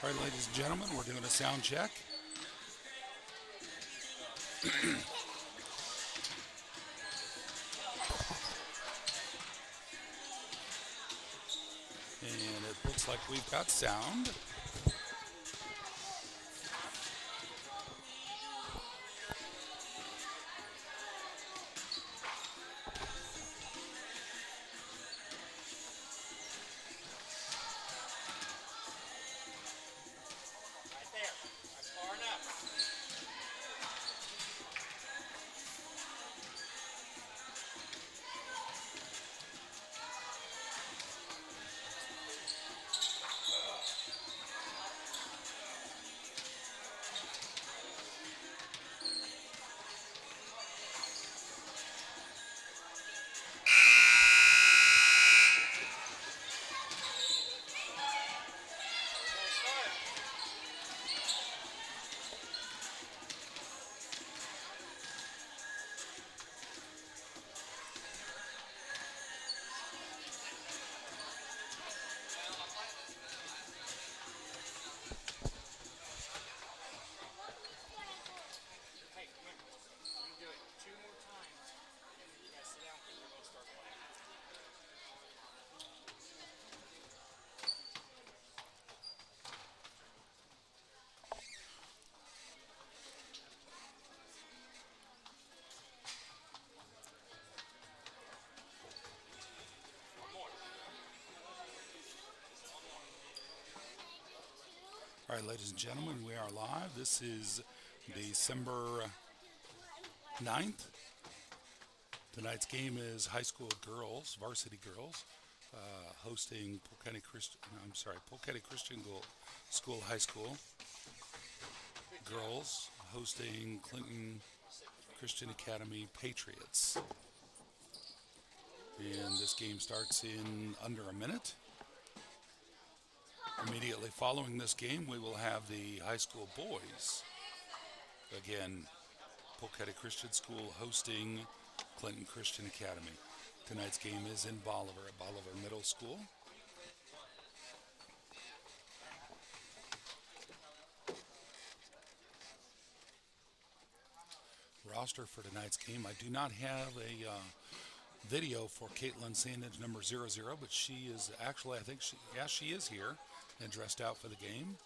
All right, ladies and gentlemen, we're doing a sound check. And it looks like we've got sound. All right, ladies and gentlemen, we are live. This is December 9th. Tonight's game is high school girls, varsity girls, hosting Polk Christian School High School. Girls hosting Clinton Christian Academy Patriots. And this game starts in under a minute. Immediately following this game, we will have the high school boys. Again, Polk Christian School hosting Clinton Christian Academy. Tonight's game is in Bolivar at Bolivar Middle School. Roster for tonight's game. I do not have a video for Caitlin Sandage, number 00, but she is actually, she is here and dressed out for the game.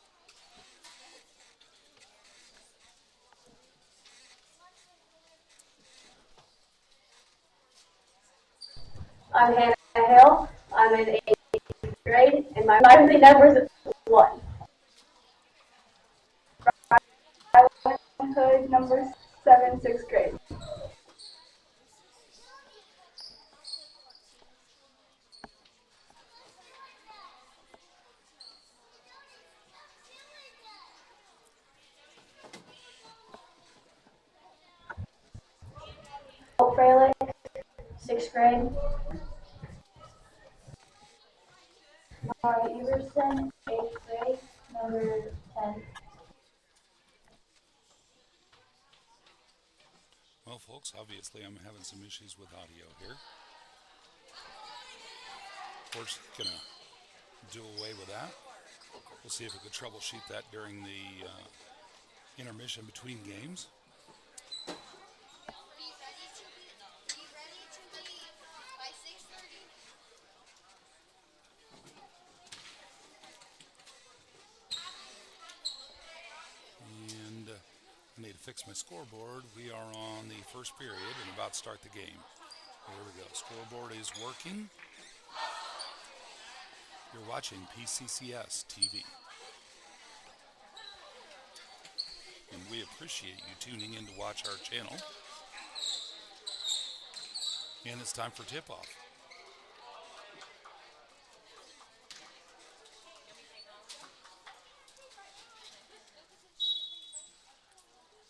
I'm Hannah Hale. I'm in 8th grade, and my monthly number is 1. Code number 7, 6th grade. Fralick, 6th grade. Mara Everson, 8th grade, number 10. Well, folks, obviously I'm having some issues with audio here. We're just going to do away with that. We'll see if we can troubleshoot that during the intermission between games. And I need to fix my scoreboard. We are on the first period and about to start the game. There we go. Scoreboard is working. You're watching Pccs TV. And we appreciate you tuning in to watch our channel. And it's time for tip-off.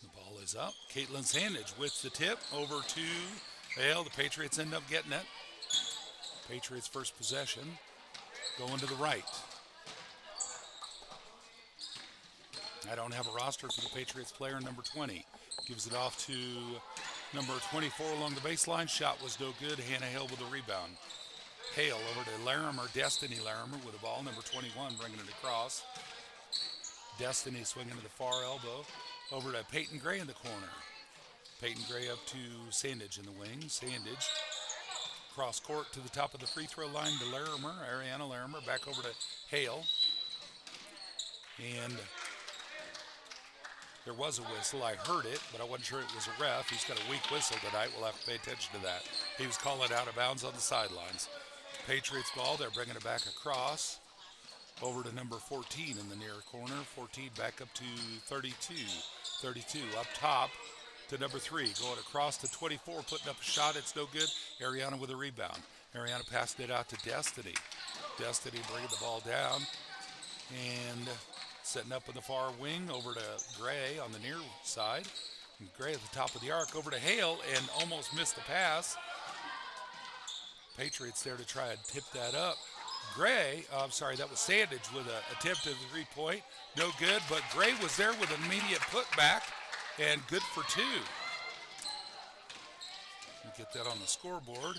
The ball is up. Caitlin Sandage with the tip over to Hale. The Patriots end up getting it. Patriots first possession. Going to the right. I don't have a roster for the Patriots player, number 20. Gives it off to number 24 along the baseline. Shot was no good. Hannah Hale with the rebound. Hale over to Larimer, Destiny Larimer with the ball. Number 21 bringing it across. Destiny swinging to the far elbow. Over to Peyton Gray in the corner. Peyton Gray up to Sandage in the wing. Sandage cross court to the top of the free throw line to Larimer. Ariana Larimer back over to Hale. And there was a whistle. I heard it, but I wasn't sure it was a ref. He's got a weak whistle tonight. We'll have to pay attention to that. He was calling out of bounds on the sidelines. Patriots ball. They're bringing it back across. Over to number 14 in the near corner. 14 back up to 32. 32 up top to number 3. Going across to 24. Putting up a shot. It's no good. Ariana with a rebound. Ariana passing it out to Destiny. Destiny bringing the ball down. And setting up in the far wing over to Gray on the near side. And Gray at the top of the arc over to Hale and almost missed the pass. Patriots there to try and tip that up. Gray, that was Sandage with an attempt at the 3-point. No good, but Gray was there with an immediate putback and good for 2. We get that on the scoreboard.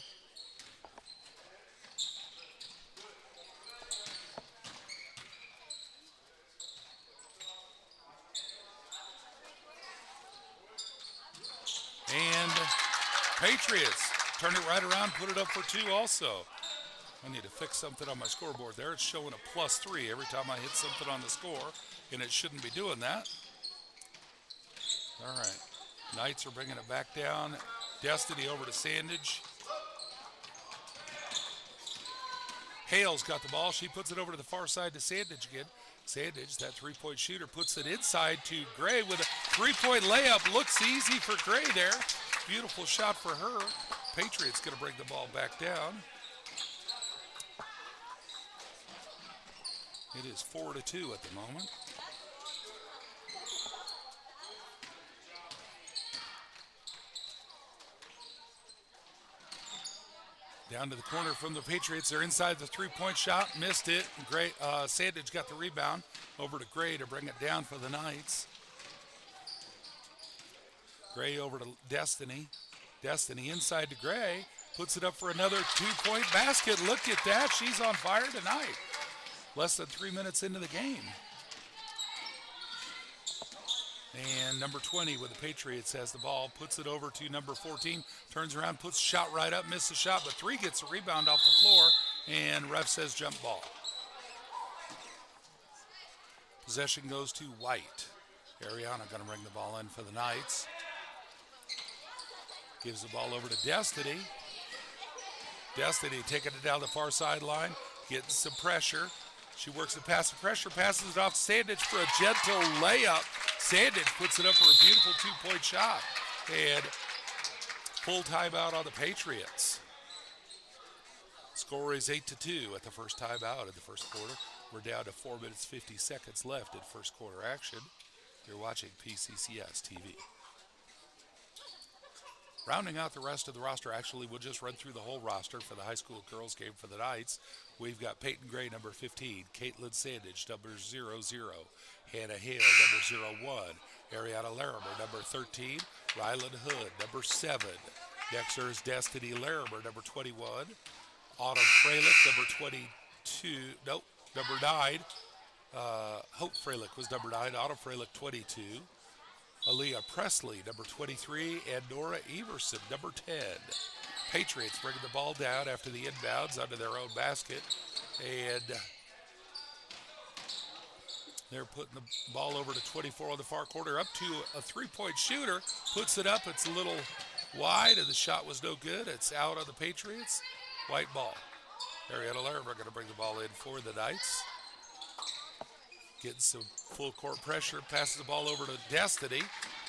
And Patriots turn it right around, put it up for 2 also. I need to fix something on my scoreboard there. It's showing a +3 every time I hit something on the score, and it shouldn't be doing that. All right. Knights are bringing it back down. Destiny over to Sandage. Hale's got the ball. She puts it over to the far side to Sandage again. Sandage, that 3-point shooter, puts it inside to Gray with a 3-point layup. Looks easy for Gray there. Beautiful shot for her. Patriots going to bring the ball back down. It is 4-2 at the moment. Down to the corner from the Patriots. They're inside the 3-point shot. Missed it. Gray, Sandage got the rebound. Over to Gray to bring it down for the Knights. Gray over to Destiny. Destiny inside to Gray. Puts it up for another 2-point basket. Look at that. She's on fire tonight. Less than 3 minutes into the game. And number 20 with the Patriots has the ball. Puts it over to number 14. Turns around, puts the shot right up, misses the shot, but 3 gets a rebound off the floor. And ref says jump ball. Possession goes to White. Ariana going to bring the ball in for the Knights. Gives the ball over to Destiny. Destiny taking it down the far sideline. Getting some pressure. She works it past the pressure, passes it off to Sandage for a gentle layup. Sandage puts it up for a beautiful 2-point shot. And full timeout on the Patriots. Score is 8-2 at the first timeout of the first quarter. We're down to 4 minutes, 50 seconds left in first quarter action. You're watching PCCS TV. Rounding out the rest of the roster, actually, we'll just run through the whole roster for the high school girls game for the Knights. We've got Peyton Gray, number 15, Caitlin Sandage, number 00, Hannah Hale, number 01, Ariana Larimer, number 13, Ryland Hood, number 7. Next is Destiny Larimer, number 21, Autumn Freilich, number 9. Hope Freilich was number 9, Autumn Freilich, 22. Aaliyah Presley, number 23, and Nora Everson, number 10. Patriots bringing the ball down after the inbounds onto their own basket, and they're putting the ball over to 24 on the far corner, up to a 3-point shooter, puts it up, it's a little wide, and the shot was no good. It's out on the Patriots. White ball. Ariana Larimer going to bring the ball in for the Knights. Getting some full court pressure, passes the ball over to Destiny.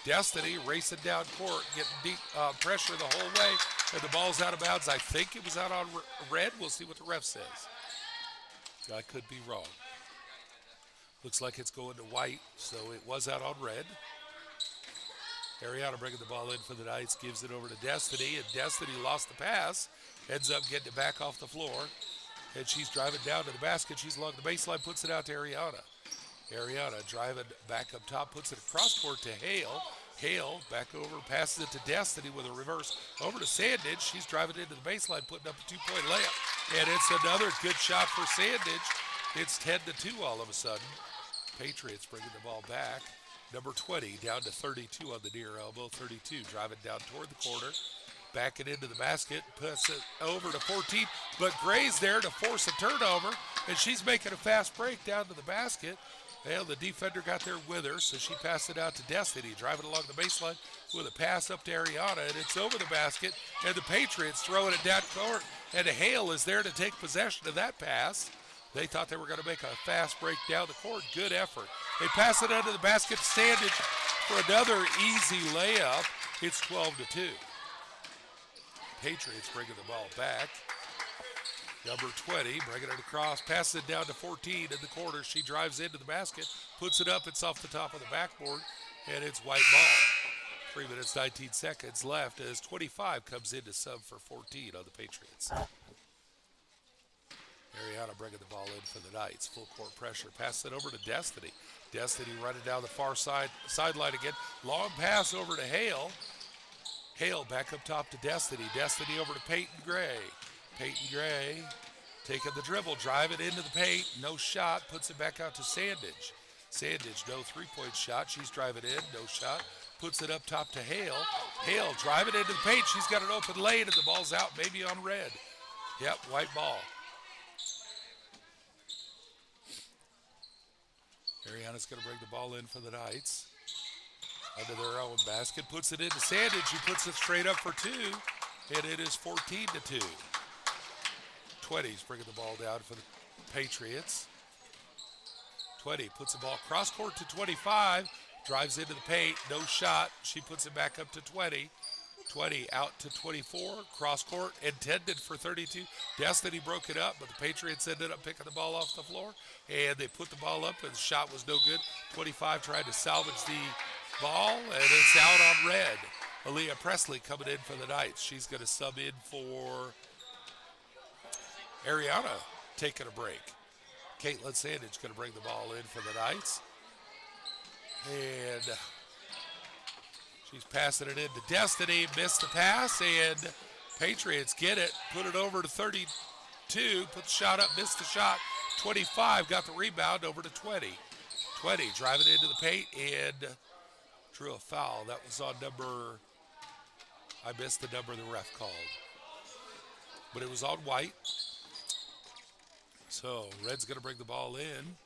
Destiny racing down court, getting deep pressure the whole way, and the ball's out of bounds. I think it was out on red. We'll see what the ref says. I could be wrong. Looks like it's going to White, so it was out on red. Ariana bringing the ball in for the Knights, gives it over to Destiny, and Destiny lost the pass, ends up getting it back off the floor, and she's driving down to the basket. She's along the baseline, puts it out to Ariana. Ariana driving back up top, puts it across court to Hale. Hale back over, passes it to Destiny with a reverse over to Sandage. She's driving into the baseline, putting up a 2-point layup. And it's another good shot for Sandage. It's 10-2 all of a sudden. Patriots bringing the ball back. Number 20 down to 32 on the near elbow. 32 driving down toward the corner. Back it into the basket. Puts it over to 14. But Gray's there to force a turnover. And she's making a fast break down to the basket. Well, the defender got there with her, so she passed it out to Destiny. Driving along the baseline with a pass up to Ariana. And it's over the basket. And the Patriots throwing it down court. And Hale is there to take possession of that pass. They thought they were going to make a fast break down the court. Good effort. They pass it under the basket. Standage for another easy layup. It's 12-2. Patriots bringing the ball back. Number 20 bringing it across. Passes it down to 14 in the corner. She drives into the basket. Puts it up. It's off the top of the backboard. And it's white ball. 3 minutes, 19 seconds left as 25 comes in to sub for 14 on the Patriots. Ariana bringing the ball in for the Knights. Full court pressure. Pass it over to Destiny. Destiny running down the far sideline again. Long pass over to Hale. Hale back up top to Destiny. Destiny over to Peyton Gray. Peyton Gray taking the dribble. Drive it into the paint. No shot. Puts it back out to Sandage. Sandage, no three-point shot. She's driving in. No shot. Puts it up top to Hale. Hale driving into the paint. She's got an open lane and the ball's out maybe on red. Yep, white ball. Ariana's going to bring the ball in for the Knights. Under their own basket. Puts it into Sandage. He puts it straight up for two. And it is 14-2. 20's bringing the ball down for the Patriots. 20 puts the ball cross court to 25. Drives into the paint. No shot. She puts it back up to 20. 20 out to 24. Cross court intended for 32. Destiny broke it up, but the Patriots ended up picking the ball off the floor. And they put the ball up, and the shot was no good. 25 tried to salvage the ball, and it's out on red. Aaliyah Presley coming in for the Knights. She's going to sub in for Ariana taking a break. Caitlin Sandage going to bring the ball in for the Knights. And she's passing it into Destiny. Missed the pass, and Patriots get it. Put it over to 32. Put the shot up, missed the shot. 25 got the rebound over to 20. 20 driving into the paint and drew a foul. That was on number, I missed the number the ref called. But it was on White. So Red's going to bring the ball in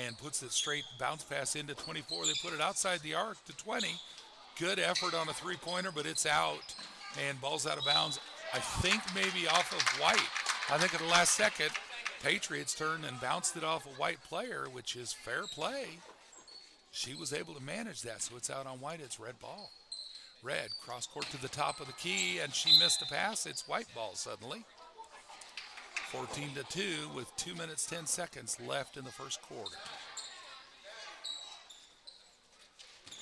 and puts it straight bounce pass into 24. They put it outside the arc to 20. Good effort on a three-pointer, but it's out. And ball's out of bounds, I think maybe off of White. I think at the last second, Patriots turned and bounced it off a White player, which is fair play. She was able to manage that, so it's out on White. It's red ball. Red, cross court to the top of the key, and she missed a pass. It's white ball suddenly. 14-2 with 2 minutes, 10 seconds left in the first quarter.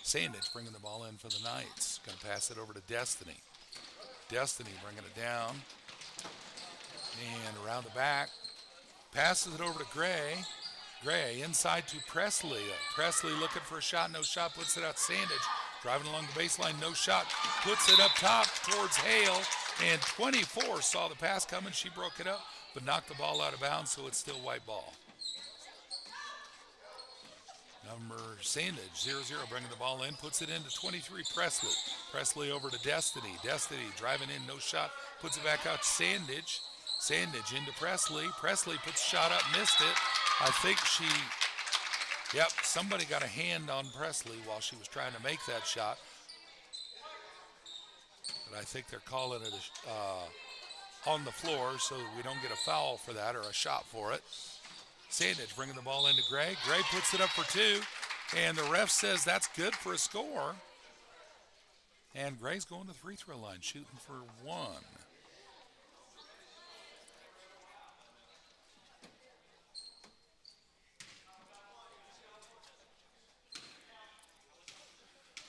Sandage bringing the ball in for the Knights. Going to pass it over to Destiny. Destiny bringing it down. And around the back. Passes it over to Gray. Gray inside to Presley. Presley looking for a shot. No shot. Puts it out to Sandage. Driving along the baseline. No shot. Puts it up top towards Hale. And 24 saw the pass coming. She broke it up, but knocked the ball out of bounds, so it's still white ball. Number Sandage, 0-0, bringing the ball in, puts it into 23, Presley. Presley over to Destiny. Destiny driving in, no shot, puts it back out to Sandage. Sandage into Presley. Presley puts the shot up, missed it. I think somebody got a hand on Presley while she was trying to make that shot. But I think they're calling it on the floor so we don't get a foul for that or a shot for it. Sandage bringing the ball into Gray. Gray puts it up for two, and the ref says that's good for a score. And Gray's going to the free throw line, shooting for one.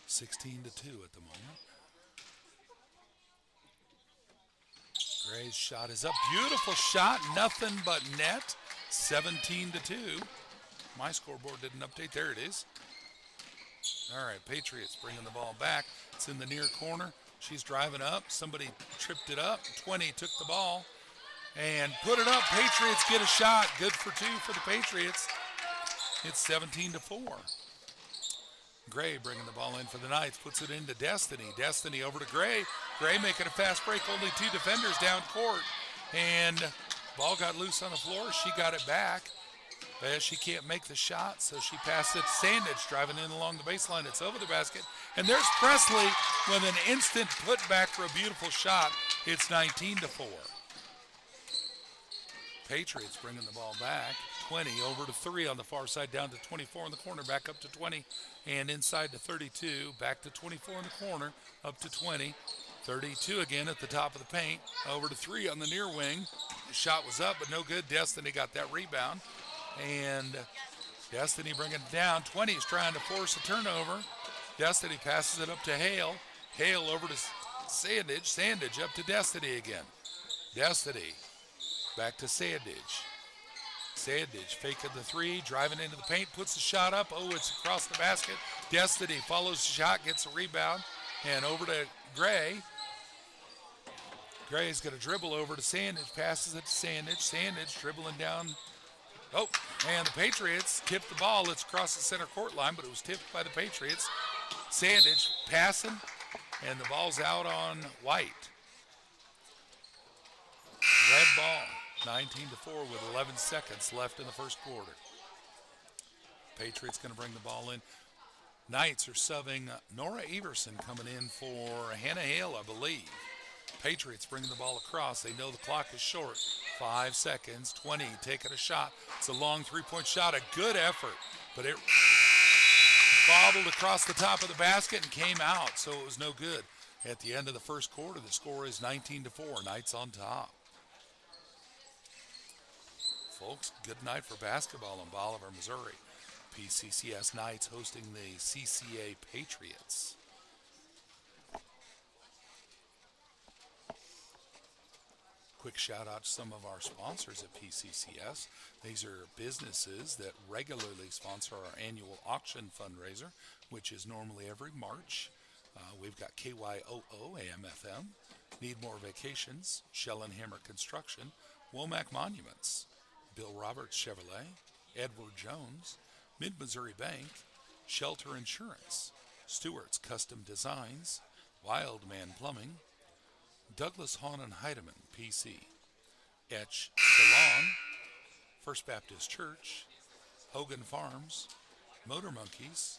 (16-2) at the moment. Gray's shot is up. Beautiful shot. Nothing but net. 17-2. My scoreboard didn't update. There it is. All right, Patriots bringing the ball back. It's in the near corner. She's driving up. Somebody tripped it up. 20 took the ball and put it up. Patriots get a shot. Good for two for the Patriots. It's 17-4. Gray bringing the ball in for the Knights, puts it into Destiny. Destiny over to Gray. Gray making a fast break, only two defenders down court. And ball got loose on the floor. She got it back. She can't make the shot, so she passed it to Sandage, driving in along the baseline. It's over the basket. And there's Presley with an instant putback for a beautiful shot. It's 19-4. Patriots bringing the ball back. 20 over to 3 on the far side, down to 24 in the corner, back up to 20, and inside to 32, back to 24 in the corner, up to 20, 32 again at the top of the paint, over to 3 on the near wing. The shot was up, but no good. Destiny got that rebound, and Destiny bringing it down. 20 is trying to force a turnover. Destiny passes it up to Hale. Hale over to Sandage. Sandage up to Destiny again. Destiny back to Sandage. Sandage faking the 3, driving into the paint, puts the shot up. Oh, it's across the basket. Destiny follows the shot, gets a rebound, and over to Gray. Gray's going to dribble over to Sandage, passes it to Sandage. Sandage dribbling down. Oh, and the Patriots tipped the ball. It's across the center court line, but it was tipped by the Patriots. Sandage passing, and the ball's out on White. Red ball. 19-4 with 11 seconds left in the first quarter. Patriots going to bring the ball in. Knights are subbing Nora Everson, coming in for Hannah Hale, I believe. Patriots bringing the ball across. They know the clock is short. 5 seconds. 20 taking a shot. It's a long three-point shot. A good effort, but it bobbled across the top of the basket and came out, so it was no good. At the end of the first quarter, the score is 19-4. Knights on top. Folks, good night for basketball in Bolivar, Missouri. PCCS Knights hosting the CCA Patriots. Quick shout out to some of our sponsors at PCCS. These are businesses that regularly sponsor our annual auction fundraiser, which is normally every March. We've got KYOO AM/FM, Need More Vacations, Shell and Hammer Construction, Womack Monuments, Bill Roberts Chevrolet, Edward Jones, Mid-Missouri Bank, Shelter Insurance, Stewart's Custom Designs, Wildman Plumbing, Douglas Hahn and Heidemann, PC, Etch Salon, First Baptist Church, Hogan Farms, Motor Monkeys,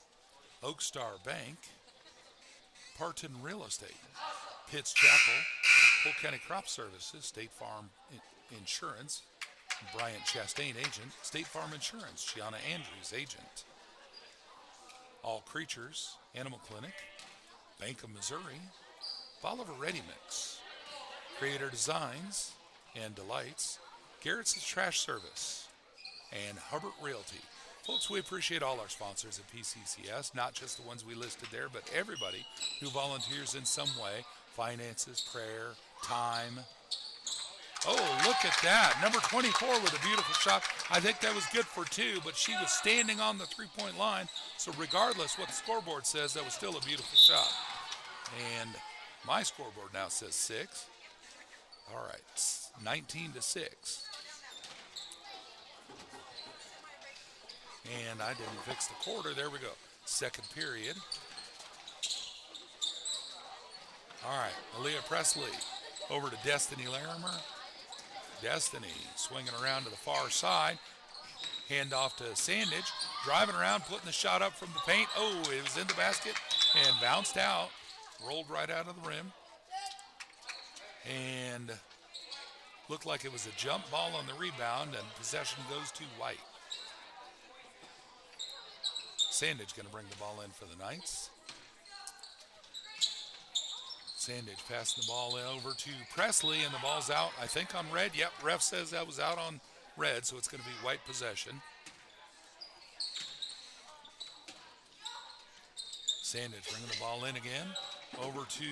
Oak Star Bank, Parton Real Estate, Pitts Chapel, Polk County Crop Services, State Farm Insurance, Bryant Chastain agent, State Farm Insurance, Gianna Andrews agent, All Creatures, Animal Clinic, Bank of Missouri, Bolivar Ready Mix, Creator Designs and Delights, Garrett's Trash Service, and Hubbard Realty. Folks, we appreciate all our sponsors at PCCS, not just the ones we listed there, but everybody who volunteers in some way, finances, prayer, time. Oh, look at that. Number 24 with a beautiful shot. I think that was good for 2, but she was standing on the three-point line. So regardless what the scoreboard says, that was still a beautiful shot. And my scoreboard now says 6. All right, 19-6. And I didn't fix the quarter. There we go. Second period. All right, Aaliyah Presley over to Destiny Larimer. Destiny swinging around to the far side. Hand off to Sandage. Driving around, putting the shot up from the paint. Oh, it was in the basket and bounced out. Rolled right out of the rim. And looked like it was a jump ball on the rebound, and possession goes to White. Sandage going to bring the ball in for the Knights. Sandage passing the ball over to Presley, and the ball's out, I think, on red. Yep, ref says that was out on red, so it's going to be White possession. Sandage bringing the ball in again. Over to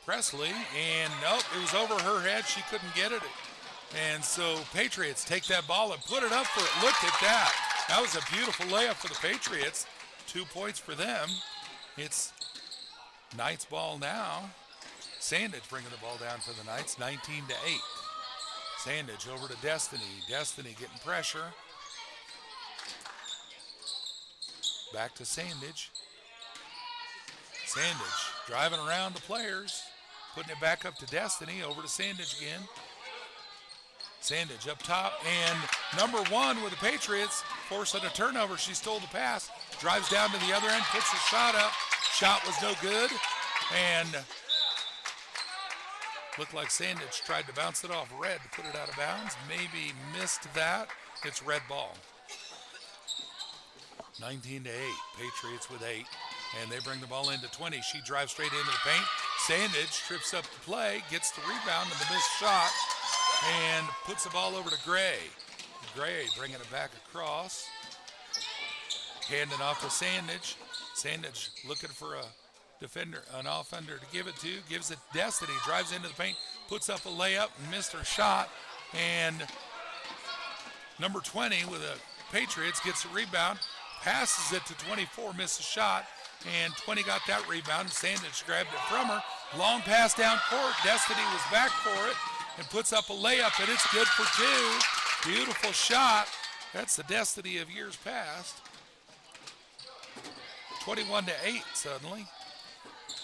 Presley, and nope, it was over her head. She couldn't get it. And so Patriots take that ball and put it up for it. Look at that. That was a beautiful layup for the Patriots. 2 points for them. It's Knights ball now. Sandage bringing the ball down for the Knights, 19-8. Sandage over to Destiny. Destiny getting pressure. Back to Sandage. Sandage driving around the players. Putting it back up to Destiny. Over to Sandage again. Sandage up top. And number 1 with the Patriots forcing a turnover. She stole the pass. Drives down to the other end. Puts the shot up. Shot was no good. And looked like Sandage tried to bounce it off Red to put it out of bounds. Maybe missed that. It's red ball. 19-8. Patriots with 8. And they bring the ball into 20. She drives straight into the paint. Sandage trips up the play, gets the rebound and the missed shot, and puts the ball over to Gray. Gray bringing it back across. Handing off to Sandage. Sandage looking for a defender, an offender to give it to. Gives it Destiny. Drives into the paint. Puts up a layup. Missed her shot. And number 20 with the Patriots gets a rebound. Passes it to 24. Misses a shot. And 20 got that rebound. Sandage grabbed it from her. Long pass down court. Destiny was back for it. And puts up a layup. And it's good for 2. Beautiful shot. That's the Destiny of years past. 21-8 suddenly.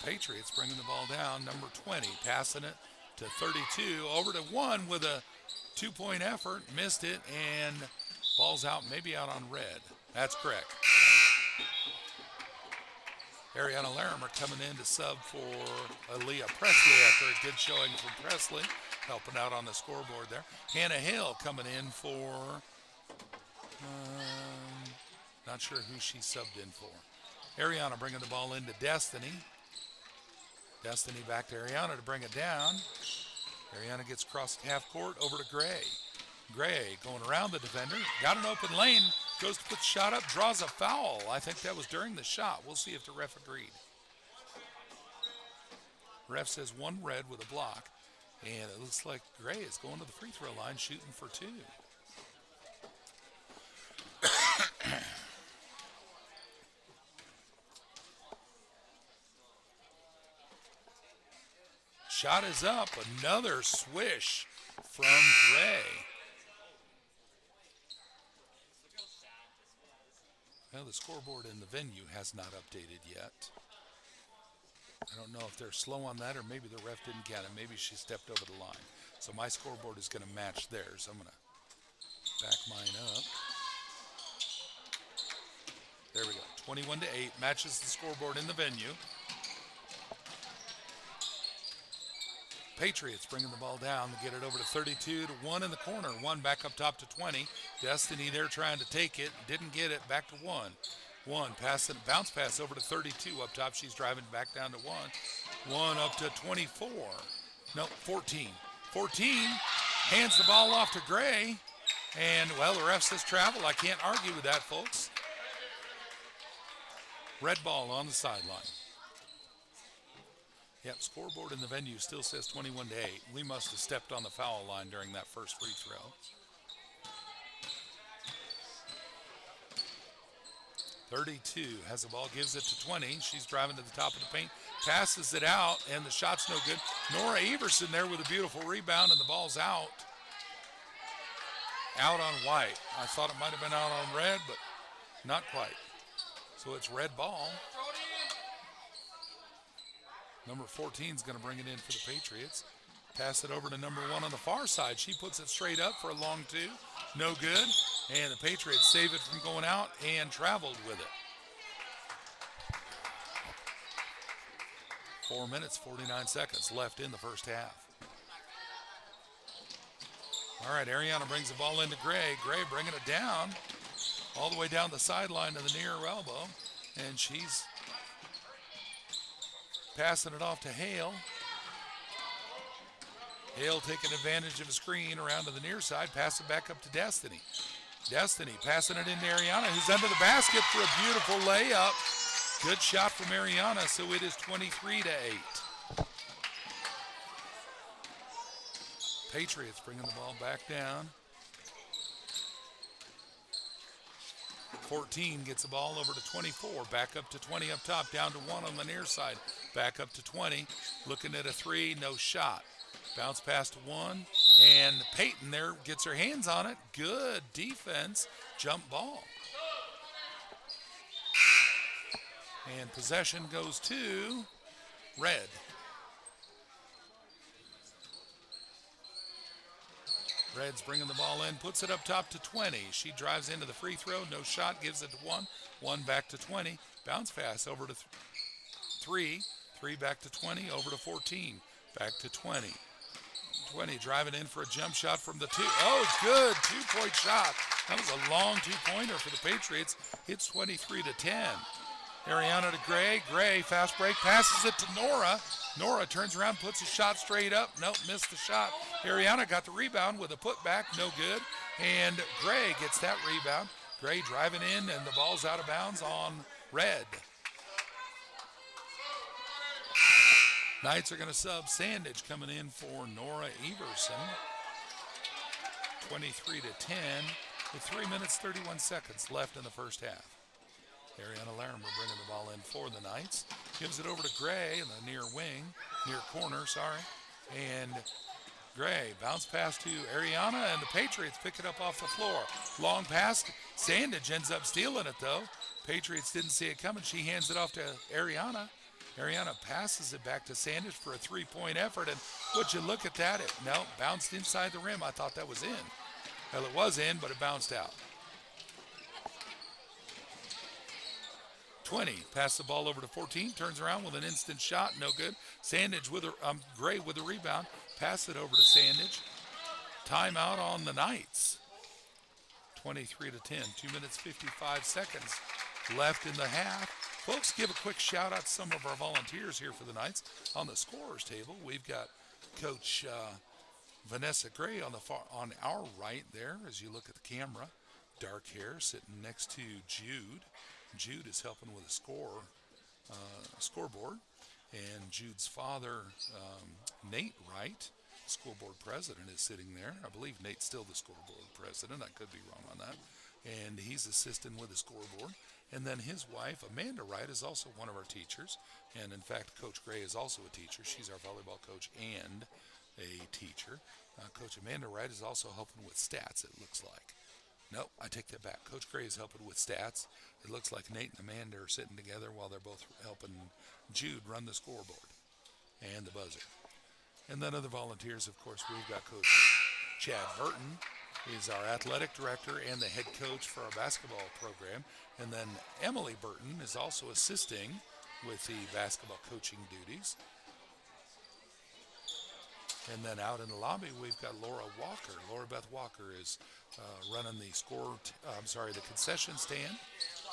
Patriots bringing the ball down. Number 20 passing it to 32. Over to 1 with a 2-point effort. Missed it and ball's out, maybe out on Red. That's correct. Ariana Larimer coming in to sub for Aaliyah Presley after a good showing from Presley. Helping out on the scoreboard there. Hannah Hill coming in for, not sure who she subbed in for. Ariana bringing the ball into Destiny. Destiny back to Ariana to bring it down. Ariana gets across the half court over to Gray. Gray going around the defender. Got an open lane. Goes to put the shot up. Draws a foul. I think that was during the shot. We'll see if the ref agreed. Ref says 1 red with a block. And it looks like Gray is going to the free throw line shooting for 2. Shot is up. Another swish from Gray. Well, the scoreboard in the venue has not updated yet. I don't know if they're slow on that or maybe the ref didn't get it. Maybe she stepped over the line. So my scoreboard is going to match theirs. I'm going to back mine up. There we go. 21-8 matches the scoreboard in the venue. Patriots bringing the ball down to get it over to 32 to 1 in the corner. 1 back up top to 20. Destiny there trying to take it. Didn't get it. Back to 1. 1 pass and bounce pass over to 32 up top. She's driving back down to 1. 1 up to 24. No, 14. 14 hands the ball off to Gray. And, well, the ref says travel. I can't argue with that, folks. Red ball on the sideline. Yep, scoreboard in the venue still says 21-8. We must have stepped on the foul line during that first free throw. .32 has the ball, gives it to 20. She's driving to the top of the paint, passes it out, and the shot's no good. Nora Everson there with a beautiful rebound, and the ball's out. Out on white. I thought it might have been out on red, but not quite. So it's red ball. Number 14 is going to bring it in for the Patriots. Pass it over to number 1 on the far side. She puts it straight up for a long 2. No good. And the Patriots save it from going out and traveled with it. 4 minutes, 49 seconds left in the first half. All right, Ariana brings the ball into Gray. Gray bringing it down all the way down the sideline to the near elbow. And she's passing it off to Hale. Hale taking advantage of a screen around to the near side. Pass it back up to Destiny. Destiny passing it into Ariana, who's under the basket for a beautiful layup. Good shot from Ariana, so it is 23-8. Patriots bringing the ball back down. 14 gets the ball over to 24. Back up to 20 up top, down to 1 on the near side. Back up to 20. Looking at a 3, no shot. Bounce pass to 1. And Peyton there gets her hands on it. Good defense. Jump ball. And possession goes to Red. Red's bringing the ball in, puts it up top to 20. She drives into the free throw, no shot, gives it to 1. 1 back to 20. Bounce pass over to 3. 3 back to 20, over to 14. Back to 20. 20 driving in for a jump shot from the 2. Oh, good 2-point shot. That was a long 2-pointer for the Patriots. It's 23 to 10. Ariana to Gray. Gray, fast break, passes it to Nora. Nora turns around, puts a shot straight up. Nope, missed the shot. Ariana got the rebound with a putback, no good. And Gray gets that rebound. Gray driving in, and the ball's out of bounds on Red. Knights are going to sub Sandage coming in for Nora Everson. 23 to 10 with 3 minutes 31 seconds left in the first half. Ariana Larimer bringing the ball in for the Knights. Gives it over to Gray in the near corner. And Gray, bounce pass to Ariana, and the Patriots pick it up off the floor. Long pass. Sandage ends up stealing it, though. Patriots didn't see it coming. She hands it off to Ariana. Ariana passes it back to Sandage for a 3-point effort, and would you look at that? It bounced inside the rim. I thought that was in. Well, it was in, but it bounced out. 20, pass the ball over to 14, turns around with an instant shot, no good. Sandage with Gray with a rebound, pass it over to Sandage. Timeout on the Knights. 23 to 10, 2 minutes 55 seconds left in the half. Folks, give a quick shout out to some of our volunteers here for the Knights. On the scorer's table, we've got Coach Vanessa Gray on our right there as you look at the camera. Dark hair sitting next to Jude. Jude is helping with a scoreboard. And Jude's father, Nate Wright, school board president, is sitting there. I believe Nate's still the school board president. I could be wrong on that. And he's assisting with the scoreboard. And then his wife, Amanda Wright, is also one of our teachers. And in fact, Coach Gray is also a teacher. She's our volleyball coach and a teacher. Coach Amanda Wright is also helping with stats, it looks like. No, I take that back. Coach Gray is helping with stats. It looks like Nate and Amanda are sitting together while they're both helping Jude run the scoreboard and the buzzer. And then other volunteers, of course, we've got Coach Chad Burton. He's our athletic director and the head coach for our basketball program. And then Emily Burton is also assisting with the basketball coaching duties. And then out in the lobby, we've got Laura Walker. Laura Beth Walker is running the concession stand.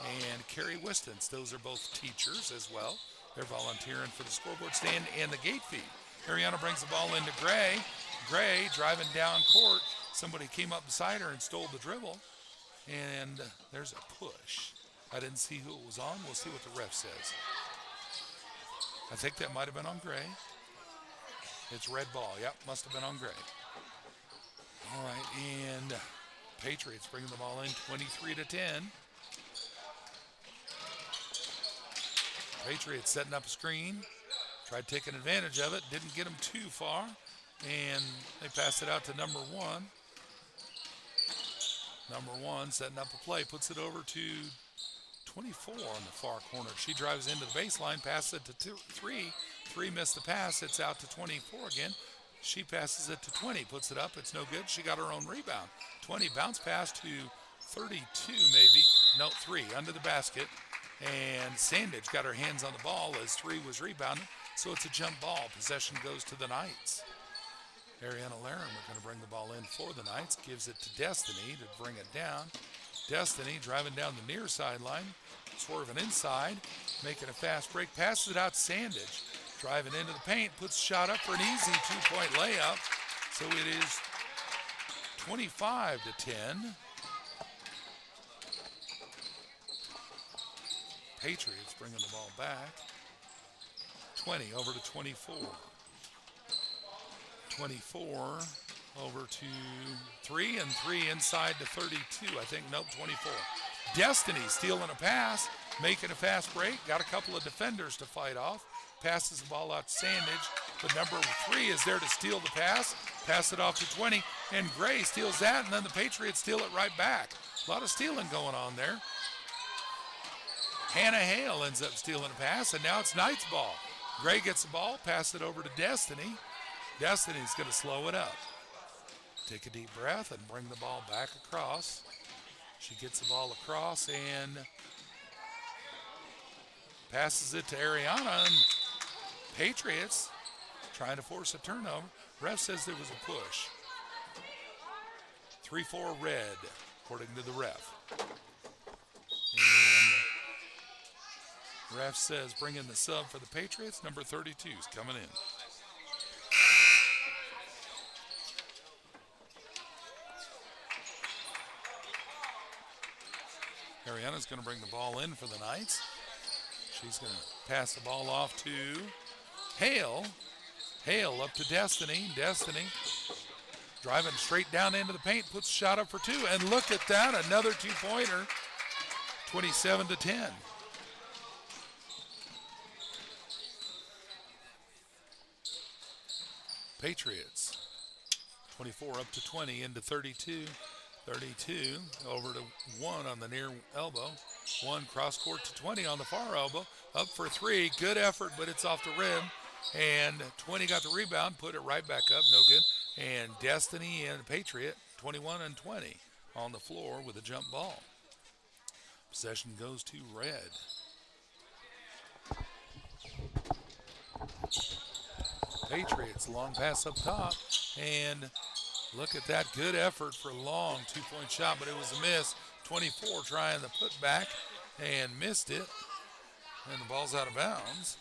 And Carrie Wistons, those are both teachers as well. They're volunteering for the scoreboard stand and the gate feed. Ariana brings the ball into Gray. Gray driving down court. Somebody came up beside her and stole the dribble. And there's a push. I didn't see who it was on. We'll see what the ref says. I think that might have been on Gray. It's red ball. Yep, must have been on Gray. All right, and Patriots bringing the ball in 23 to 10. Patriots setting up a screen. Tried taking advantage of it. Didn't get them too far. And they passed it out to number 1. Number 1 setting up a play. Puts it over to 24 on the far corner. She drives into the baseline. Passes it to 3. 3 missed the pass. It's out to 24 again. She passes it to 20. Puts it up. It's no good. She got her own rebound. 20 bounce pass to 32 maybe. No, 3 under the basket. And Sandage got her hands on the ball as 3 was rebounded. So it's a jump ball. Possession goes to the Knights. Ariana Larimer going to bring the ball in for the Knights. Gives it to Destiny to bring it down. Destiny driving down the near sideline. Swerving inside. Making a fast break. Passes it out to Sandage. Driving into the paint. Puts a shot up for an easy 2-point layup. So it is 25 to 10. Patriots bringing the ball back. 20 over to 24. 24 over to 3 and 3 inside to 32. I think, nope, 24. Destiny stealing a pass, making a fast break. Got a couple of defenders to fight off. Passes the ball out to Sandage. But number 3 is there to steal the pass. Pass it off to 20. And Gray steals that, and then the Patriots steal it right back. A lot of stealing going on there. Hannah Hale ends up stealing a pass, and now it's Knight's ball. Gray gets the ball, pass it over to Destiny. Destiny's going to slow it up. Take a deep breath and bring the ball back across. She gets the ball across and passes it to Ariana, and Patriots trying to force a turnover. Ref says there was a push. 3-4 red, according to the ref. And ref says bring in the sub for the Patriots. Number 32 is coming in. Ariana's going to bring the ball in for the Knights. She's going to pass the ball off to Hale. Hale up to Destiny. Destiny driving straight down into the paint, puts a shot up for two, and look at that, another two-pointer, 27-10. Patriots, 24 up to 20 into 32. 32 over to 1 on the near elbow. 1 cross court to 20 on the far elbow. Up for 3. Good effort, but it's off the rim. And 20 got the rebound, put it right back up. No good. And Destiny and Patriot, 21 and 20 on the floor with a jump ball. Possession goes to red. Patriots, long pass up top. And look at that, good effort for Long, two-point shot, but it was a miss. 24 trying the putback and missed it. And the ball's out of bounds.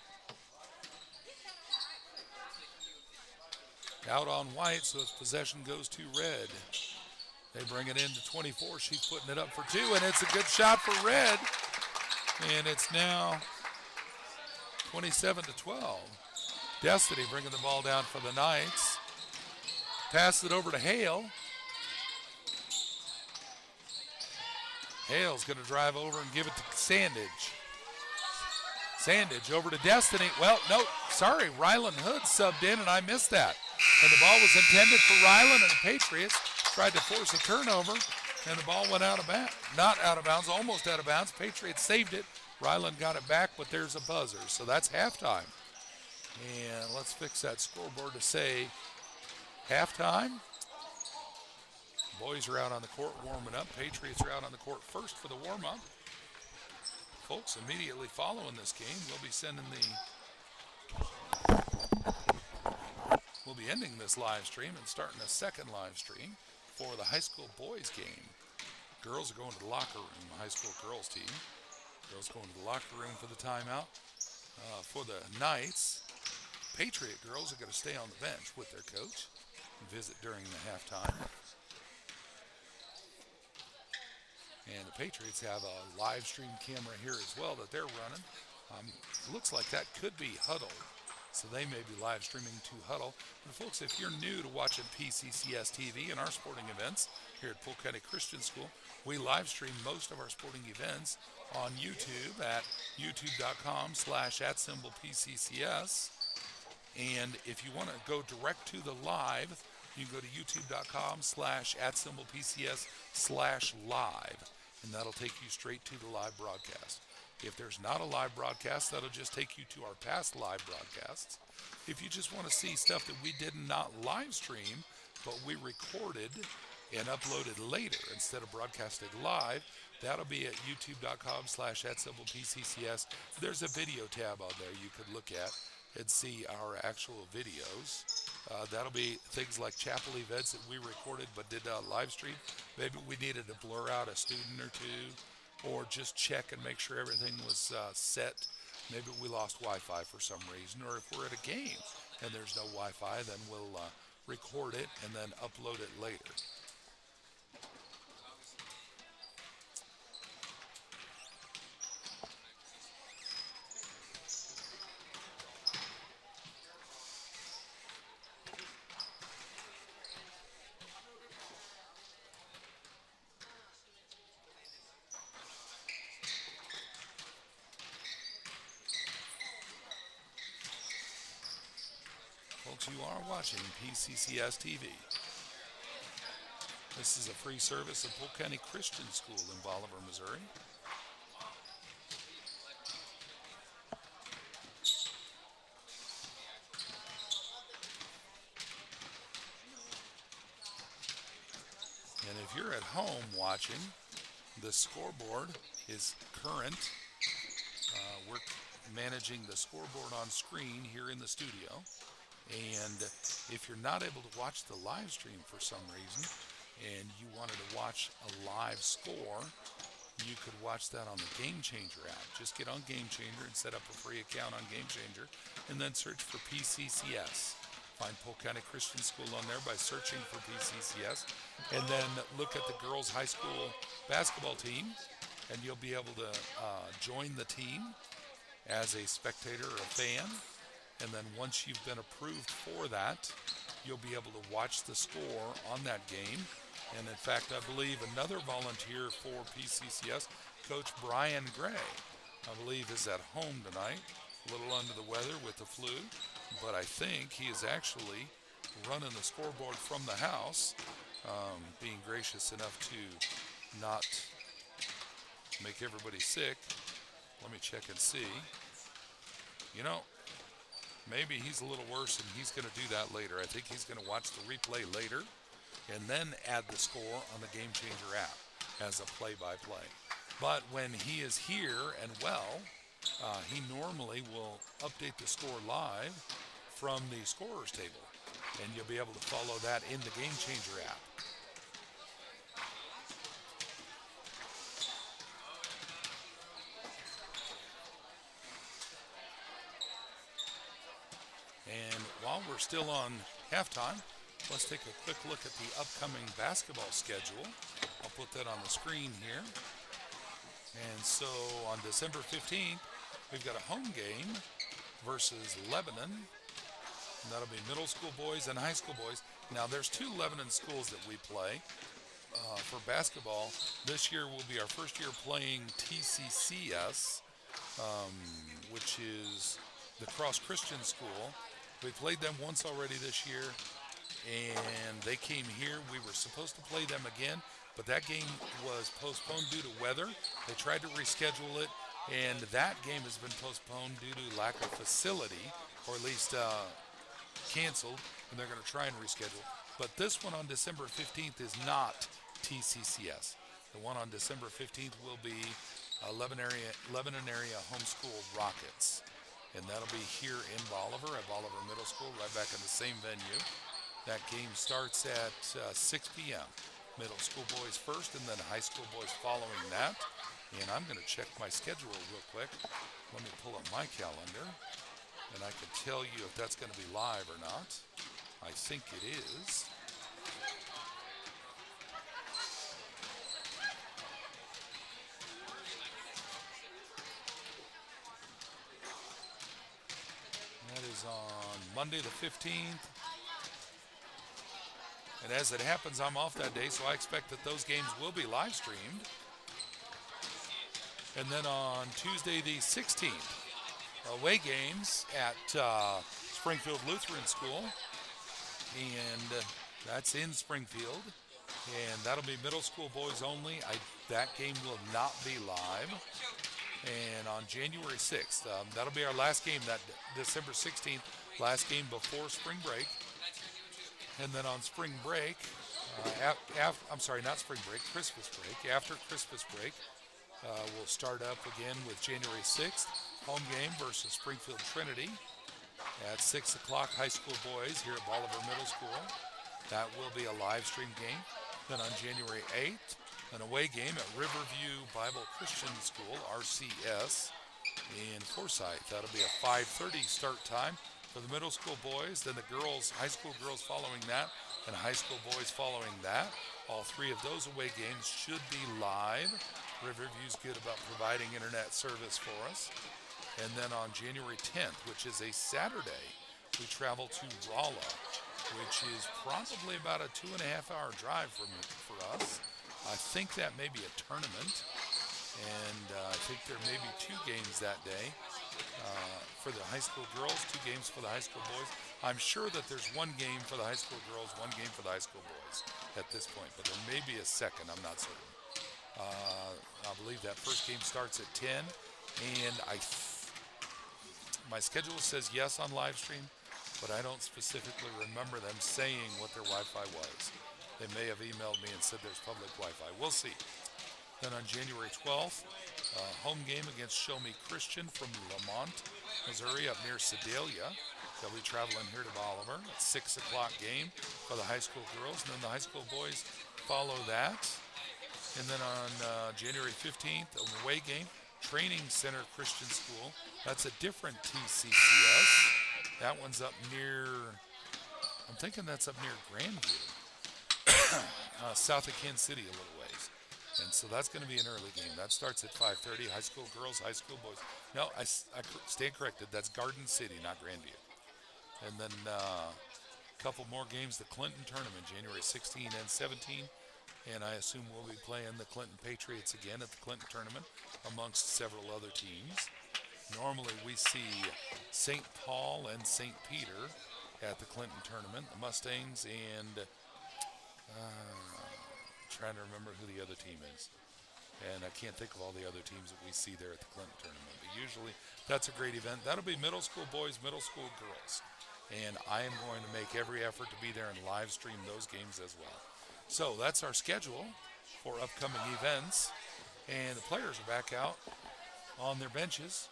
Out on white, so its possession goes to red. They bring it in to 24. She's putting it up for 2, and it's a good shot for red. And it's now 27-12. Destiny bringing the ball down for the Knights. Pass it over to Hale. Hale's going to drive over and give it to Sandage. Sandage over to Destiny. Well, no, sorry, Rylan Hood subbed in, and I missed that. And the ball was intended for Rylan, and the Patriots tried to force a turnover, and the ball went out of bounds. Not out of bounds, almost out of bounds. Patriots saved it. Rylan got it back, but there's a buzzer, so that's halftime. And let's fix that scoreboard to say halftime. Boys are out on the court warming up. Patriots are out on the court first for the warm-up. Folks, immediately following this game, we'll be ending this live stream and starting a second live stream for the high school boys game. Girls are going to the locker room, the high school girls team. Girls going to the locker room for the timeout. For the Knights, Patriot girls are going to stay on the bench with their coach and visit during the halftime. And the Patriots have a live stream camera here as well that they're running. Looks like that could be Huddle. So they may be live streaming to Huddle. And folks, if you're new to watching PCCS TV and our sporting events here at Polk County Christian School, we live stream most of our sporting events on YouTube at youtube.com/@PCCS. And if you want to go direct to the live, you can go to youtube.com/@PCCS/live. And that'll take you straight to the live broadcast. If there's not a live broadcast, that'll just take you to our past live broadcasts. If you just want to see stuff that we did not live stream, but we recorded and uploaded later instead of broadcasted live, that'll be at youtube.com/@PCCS. There's a video tab on there you could look at and see our actual videos. That'll be things like chapel events that we recorded but did not live stream. Maybe we needed to blur out a student or two, or just check and make sure everything was set. Maybe we lost Wi-Fi for some reason, or if we're at a game and there's no Wi-Fi, then we'll record it and then upload it later. Folks, you are watching PCCS TV. This is a free service of Polk County Christian School in Bolivar, Missouri. if you're at home watching, the scoreboard is current. We're managing the scoreboard on screen here in the studio. And if you're not able to watch the live stream for some reason and you wanted to watch a live score, you could watch that on the Game Changer app. Just get on Game Changer and set up a free account on Game Changer and then search for PCCS. Find Polk County Christian School on there by searching for PCCS, and then look at the girls' high school basketball team, and you'll be able to join the team as a spectator or a fan. And then once you've been approved for that, you'll be able to watch the score on that game. And in fact, I believe another volunteer for PCCS, Coach Brian Gray, I believe is at home tonight, a little under the weather with the flu, but I think he is actually running the scoreboard from the house, being gracious enough to not make everybody sick. Let me check and see. You know, maybe he's a little worse and he's going to do that later. I think he's going to watch the replay later and then add the score on the Game Changer app as a play-by-play. But when he is here and well, he normally will update the score live from the scorer's table, and you'll be able to follow that in the Game Changer app. And while we're still on halftime, let's take a quick look at the upcoming basketball schedule. I'll put that on the screen here. And so on December 15th, we've got a home game versus Lebanon. And that'll be middle school boys and high school boys. Now, there's two Lebanon schools that we play for basketball. This year will be our first year playing TCCS, which is the Cross Christian School. We played them once already this year, and they came here. We were supposed to play them again, but that game was postponed due to weather. They tried to reschedule it, and that game has been postponed due to lack of facility, or at least canceled, and they're going to try and reschedule. But this one on December 15th is not TCCS. The one on December 15th will be Lebanon area homeschool Rockets, and that'll be here in Bolivar at Bolivar Middle School, right back in the same venue. That game starts at 6 p.m. Middle school boys first, and then high school boys following that. And I'm going to check my schedule real quick. Let me pull up my calendar, and I can tell you if that's going to be live or not. I think it is. That is on Monday the 15th. And as it happens, I'm off that day, so I expect that those games will be live streamed. And then on Tuesday the 16th, away games at Springfield Lutheran School. And that's in Springfield. And that'll be middle school boys only. That game will not be live. And on January 6th, that'll be our last game, that December 16th, last game before spring break. And then on spring break, Christmas break. After Christmas break, we'll start up again with January 6th, home game versus Springfield Trinity at 6 o'clock, high school boys here at Bolivar Middle School. That will be a live stream game. Then on January 8th, an away game at Riverview Bible Christian School, RCS, in Forsyth. That'll be a 5:30 start time for the middle school boys, then the girls, high school girls following that, and high school boys following that. All three of those away games should be live. Riverview's good about providing internet service for us. And then on January 10th, which is a Saturday, we travel to Rolla, which is probably about a 2.5-hour drive for us. I think that may be a tournament, and I think there may be 2 games that day. For the high school girls, 2 games for the high school boys. I'm sure that there's 1 game for the high school girls, 1 game for the high school boys at this point, but there may be a second, I'm not certain. I believe that first game starts at 10, and my schedule says yes on live stream, but I don't specifically remember them saying what their Wi-Fi was. They may have emailed me and said there's public Wi-Fi. We'll see. Then on January 12th, home game against Show Me Christian from Lamont, Missouri, up near Sedalia. They'll be traveling here to Bolivar. It's 6 o'clock game for the high school girls, and then the high school boys follow that. And then on January 15th, an away game, Training Center Christian School. That's a different TCCS. That one's up near, I'm thinking that's up near Grandview, south of Kansas City a little ways. And so that's going to be an early game. That starts at 5:30. High school girls, high school boys. No, I stand corrected. That's Garden City, not Grandview. And then a couple more games, the Clinton tournament, January 16 and 17. And I assume we'll be playing the Clinton Patriots again at the Clinton tournament amongst several other teams. Normally we see St. Paul and St. Peter at the Clinton tournament, the Mustangs, and trying to remember who the other team is. And I can't think of all the other teams that we see there at the Clinton tournament. But usually that's a great event. That'll be middle school boys, middle school girls. And I am going to make every effort to be there and live stream those games as well. So that's our schedule for upcoming events. And the players are back out on their benches.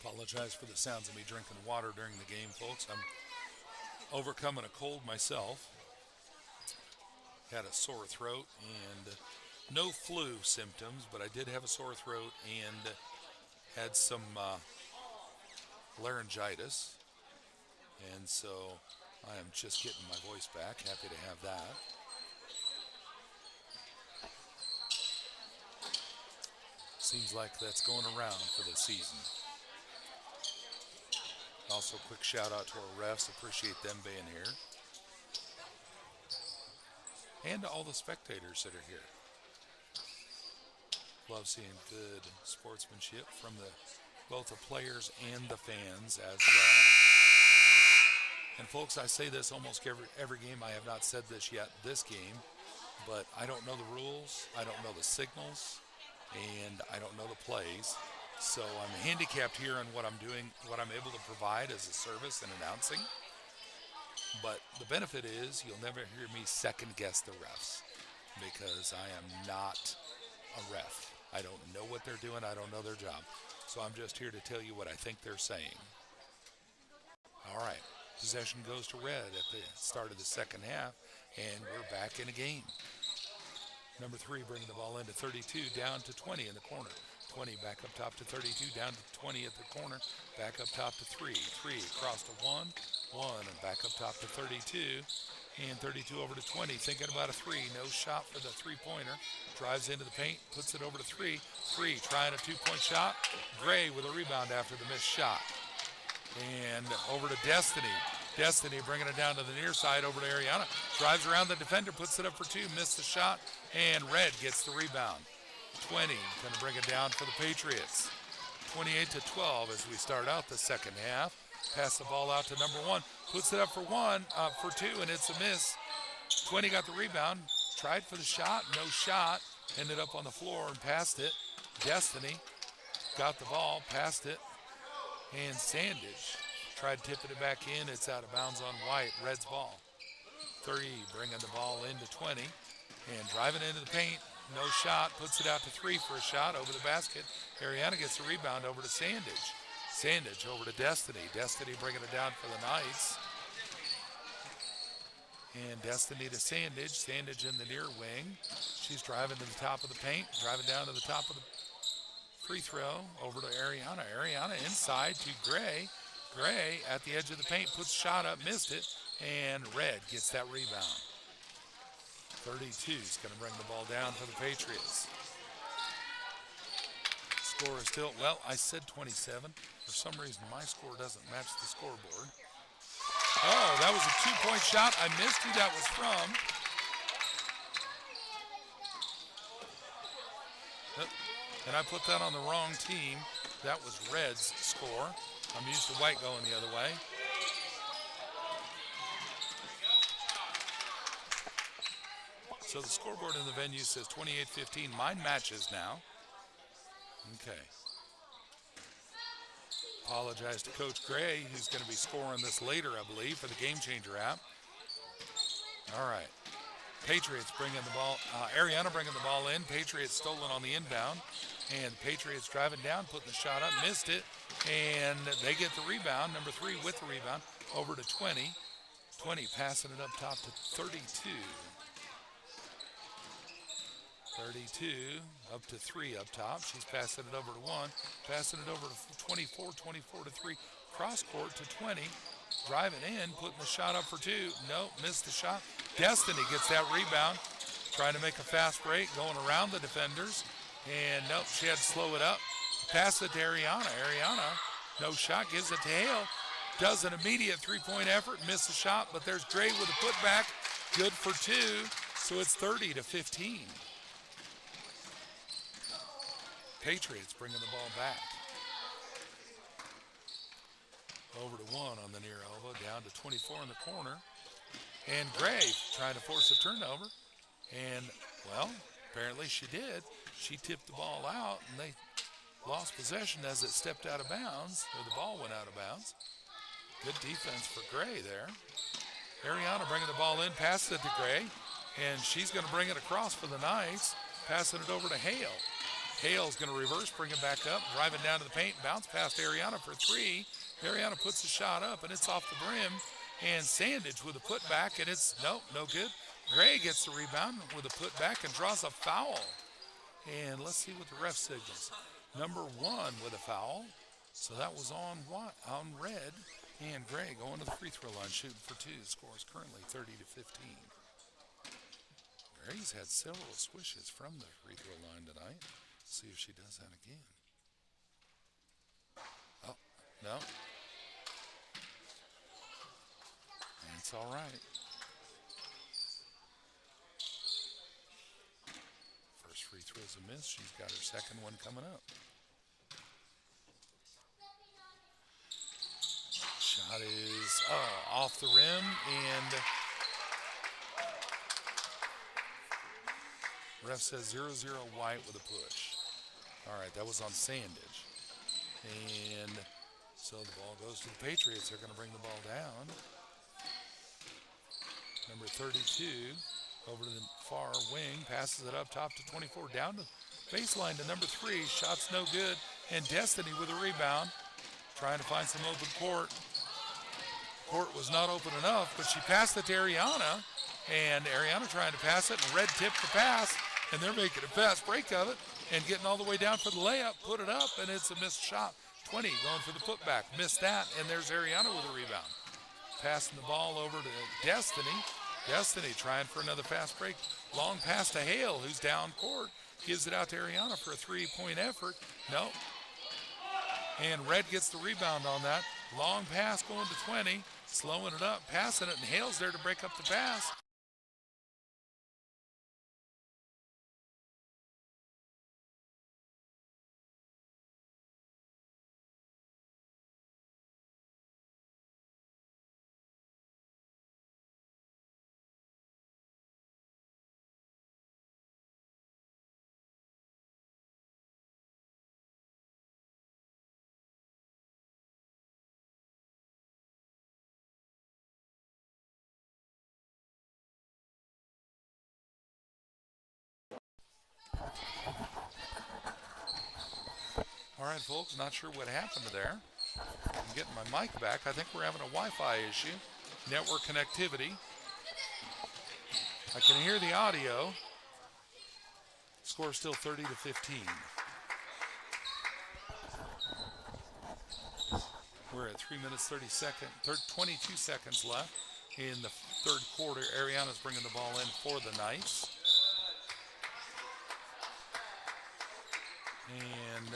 Apologize for the sounds of me drinking water during the game, folks. I'm overcoming a cold myself. Had a sore throat and no flu symptoms, but I did have a sore throat and had some laryngitis. And so I am just getting my voice back. Happy to have that. Seems like that's going around for the season. Also, quick shout out to our refs. Appreciate them being here. And to all the spectators that are here. Love seeing good sportsmanship from both the players and the fans as well. And folks, I say this almost every game. I have not said this yet this game, but I don't know the rules. I don't know the signals, and I don't know the plays. So I'm handicapped here on what I'm doing, what I'm able to provide as a service and announcing. But the benefit is you'll never hear me second guess the refs because I am not a ref. I don't know what they're doing. I don't know their job. So I'm just here to tell you what I think they're saying. All right. Possession goes to Red at the start of the second half, and we're back in a game. Number 3 bringing the ball into 32, down to 20 in the corner. 20 back up top to 32, down to 20 at the corner, back up top to 3. 3 across to 1, and back up top to 32, and 32 over to 20, thinking about a 3. No shot for the three-pointer. Drives into the paint, puts it over to 3. 3 trying a two-point shot. Gray with a rebound after the missed shot. And over to Destiny. Destiny bringing it down to the near side over to Ariana. Drives around the defender, puts it up for 2, missed the shot, and Red gets the rebound. 20, going to bring it down for the Patriots. 28-12 as we start out the second half. Pass the ball out to number 1. Puts it up for 2, and it's a miss. 20 got the rebound. Tried for the shot, no shot. Ended up on the floor and passed it. Destiny got the ball, passed it. And Sandage tried tipping it back in. It's out of bounds on White. Red's ball. 3 bringing the ball into 20. And driving into the paint. No shot, puts it out to 3 for a shot over the basket. Ariana gets the rebound over to Sandage. Sandage over to Destiny. Destiny bringing it down for the Knights. And Destiny to Sandage. Sandage in the near wing. She's driving to the top of the paint, driving down to the top of the free throw over to Ariana. Ariana inside to Gray. Gray at the edge of the paint, puts shot up, missed it, and Red gets that rebound. 32 is going to bring the ball down for the Patriots. Score is still, well, I said 27. For some reason, my score doesn't match the scoreboard. Oh, that was a two-point shot. I missed who that was from. And I put that on the wrong team. That was Red's score. I'm used to White going the other way. So the scoreboard in the venue says 28-15. Mine matches now. Okay. Apologize to Coach Gray, who's going to be scoring this later, I believe, for the Game Changer app. All right. Patriots bringing the ball. Ariana bringing the ball in. Patriots stolen on the inbound. And Patriots driving down, putting the shot up, missed it. And they get the rebound. Number 3 with the rebound over to 20. 20 passing it up top to 32. 32 up to 3 up top. She's passing it over to 1. Passing it over to 24. 24 to 3. Cross court to 20. Driving in, putting the shot up for 2. Nope, missed the shot. Destiny gets that rebound. Trying to make a fast break, going around the defenders. And nope, she had to slow it up. Pass it to Ariana. Ariana, no shot, gives it to Hale. Does an immediate three-point effort, miss the shot, but there's Gray with a putback. Good for 2, so it's 30-15. Patriots bringing the ball back. Over to 1 on the near elbow, down to 24 in the corner. And Gray trying to force a turnover. And, well, apparently she did. She tipped the ball out, and they lost possession as it stepped out of bounds, or the ball went out of bounds. Good defense for Gray there. Ariana bringing the ball in, passes it to Gray, and she's going to bring it across for the Knights, passing it over to Hale. Hale's going to reverse, bring it back up, driving down to the paint, bounce past Ariana for 3. Ariana puts the shot up, and it's off the brim. And Sandage with a putback, and it's no good. Gray gets the rebound with a putback and draws a foul. And let's see what the ref signals. Number 1 with a foul. So that was on red. And Gray going to the free throw line, shooting for 2. Scores currently 30-15. Gray's had several swishes from the free throw line tonight. See if she does that again. Oh, no. That's all right. First free throw's a miss. She's got her second one coming up. Shot is off the rim, and ref says 0-0 White with a push. All right, that was on Sandage. And so the ball goes to the Patriots. They're going to bring the ball down. Number 32 over to the far wing, passes it up top to 24, down to baseline to number 3. Shot's no good, and Destiny with a rebound, trying to find some open court. Court was not open enough, but she passed it to Ariana, and Ariana trying to pass it, and Red tipped the pass, and they're making a fast break of it, and getting all the way down for the layup, put it up, and it's a missed shot. 20 going for the putback, missed that, and there's Ariana with a rebound. Passing the ball over to Destiny. Destiny trying for another fast break. Long pass to Hale, who's down court. Gives it out to Ariana for a three-point effort. No. And Red gets the rebound on that. Long pass going to 20. Slowing it up, passing it, and Hale's there to break up the pass. All right, folks, not sure what happened there. I'm getting my mic back. I think we're having a Wi-Fi issue. Network connectivity. I can hear the audio. Score still 30-15. We're at 3 minutes 22 seconds left in the third quarter. Ariana's bringing the ball in for the Knights. And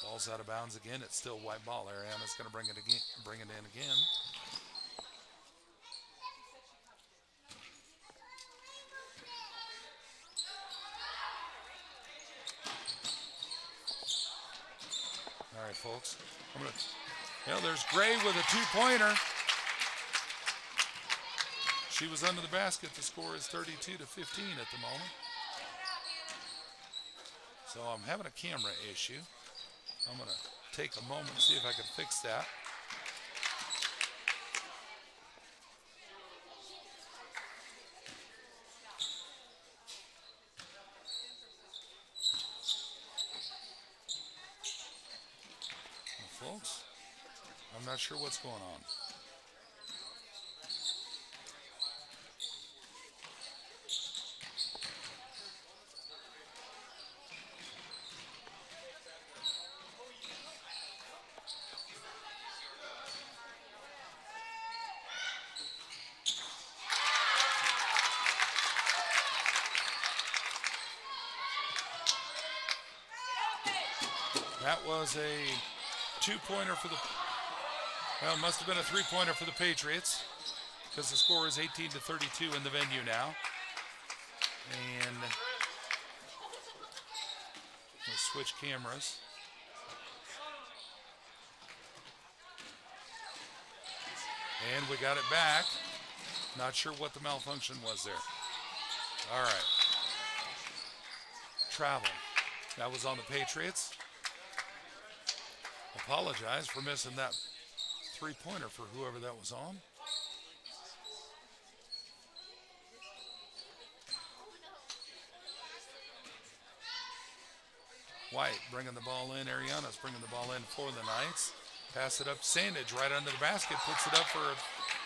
ball's out of bounds again. It's still white ball. Ariana's going to bring it in again. All right, folks. There's Gray with a two-pointer. She was under the basket. The score is 32-15 at the moment. So I'm having a camera issue. I'm going to take a moment and see if I can fix that. Well, folks, I'm not sure what's going on. That was a two-pointer for the, well, it must have been a three-pointer for the Patriots because the score is 18-32 in the venue now. And we'll switch cameras. And we got it back. Not sure what the malfunction was there. All right. Travel. That was on the Patriots. Apologize for missing that three-pointer for whoever that was on. White bringing the ball in. Ariana's bringing the ball in for the Knights. Pass it up. Sandage right under the basket. Puts it up for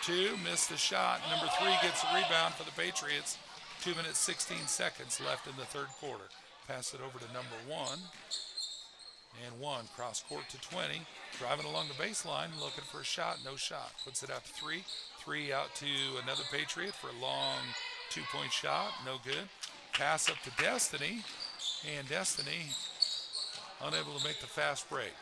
two. Missed the shot. Number 3 gets the rebound for the Patriots. 2 minutes, 16 seconds left in the third quarter. Pass it over to number 1. And 1 cross court to 20. Driving along the baseline, looking for a shot. No shot. Puts it out to 3. 3 out to another Patriot for a long 2-point shot. No good. Pass up to Destiny. And Destiny unable to make the fast break.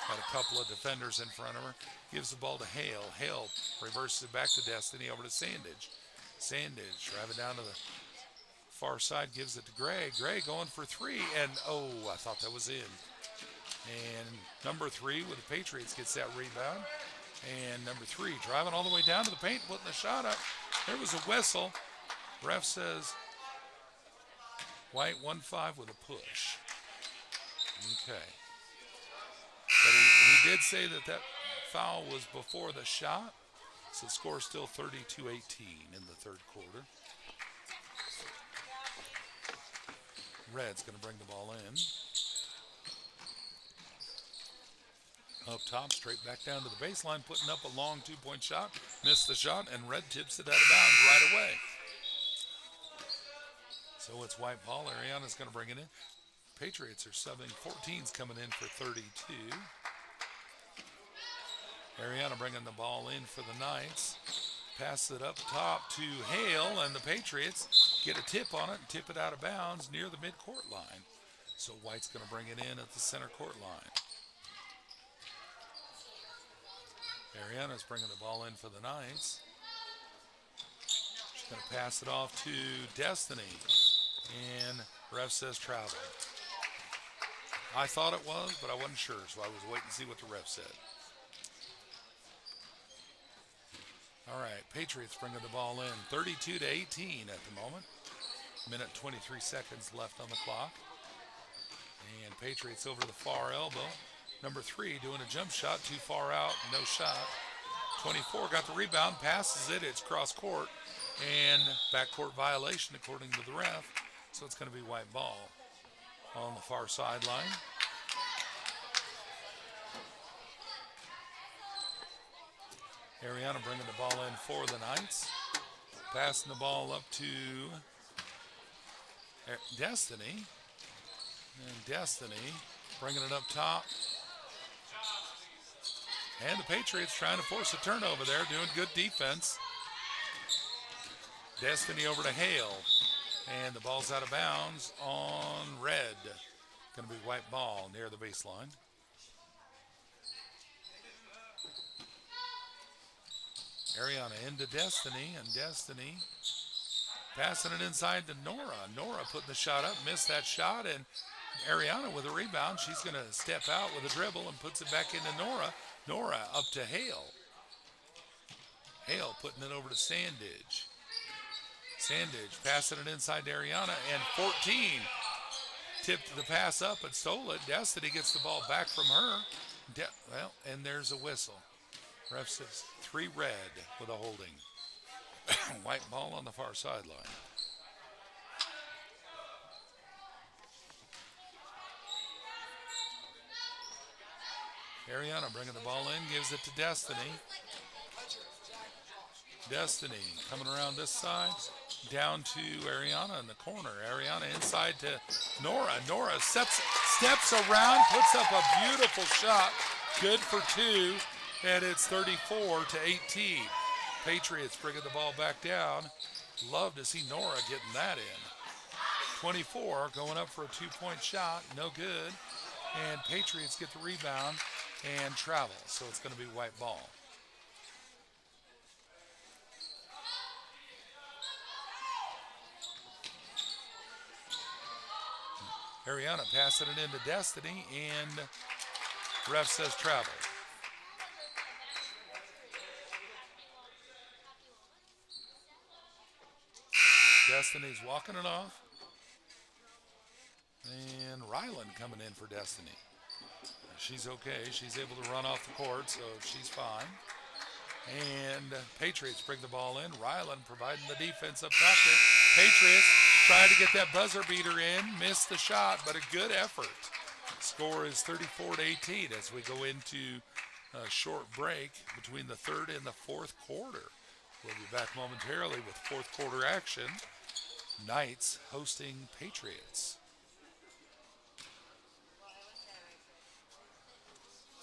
Had a couple of defenders in front of her. Gives the ball to Hale. Hale reverses it back to Destiny over to Sandage. Sandage driving down to the far side. Gives it to Gray. Gray going for 3. And, oh, I thought that was in. And number 3 with the Patriots gets that rebound. And number 3 driving all the way down to the paint, putting the shot up. There was a whistle. Ref says White 1-5 with a push. Okay. But he did say that foul was before the shot. So the score is still 32-18 in the third quarter. Red's going to bring the ball in. Up top, straight back down to the baseline, putting up a long 2-point shot. Missed the shot, and Red tips it out of bounds right away. So it's white ball. Ariana's going to bring it in. Patriots are subbing. 14's coming in for 32. Ariana bringing the ball in for the Knights. Pass it up top to Hale, and the Patriots get a tip on it and tip it out of bounds near the midcourt line. So White's going to bring it in at the center court line. Ariana's bringing the ball in for the Knights. She's going to pass it off to Destiny. And ref says travel. I thought it was, but I wasn't sure, so I was waiting to see what the ref said. All right, Patriots bringing the ball in. 32-18 at the moment. Minute 23 seconds left on the clock. And Patriots over to the far elbow. Number 3 doing a jump shot, too far out, no shot. 24 got the rebound, passes it, it's cross court, and backcourt violation according to the ref. So it's going to be white ball on the far sideline. Ariana bringing the ball in for the Knights. Passing the ball up to Destiny. And Destiny bringing it up top. And the Patriots trying to force a turnover there, doing good defense. Destiny over to Hale. And the ball's out of bounds on Red. Going to be white ball near the baseline. Ariana into Destiny, and Destiny passing it inside to Nora. Nora putting the shot up, missed that shot, and Ariana with a rebound. She's going to step out with a dribble and puts it back into Nora. Nora up to Hale. Hale putting it over to Sandage. Sandage passing it inside to Ariana, and 14 tipped the pass up and stole it. Destiny gets the ball back from her. And there's a whistle. Ref says 3 red with a holding. White ball on the far sideline. Ariana bringing the ball in, gives it to Destiny. Destiny coming around this side, down to Ariana in the corner. Ariana inside to Nora. Nora steps around, puts up a beautiful shot. Good for 2, and it's 34-18. Patriots bringing the ball back down. Love to see Nora getting that in. 24 going up for a 2-point shot, no good. And Patriots get the rebound and travel, so it's going to be white ball. Ariana passing it into Destiny, and ref says travel. Destiny's walking it off. And Ryland coming in for Destiny. She's okay. She's able to run off the court, so she's fine. And Patriots bring the ball in. Ryland providing the defense up top there. Patriots try to get that buzzer beater in. Missed the shot, but a good effort. Score is 34-18 as we go into a short break between the third and the fourth quarter. We'll be back momentarily with fourth quarter action. Knights hosting Patriots.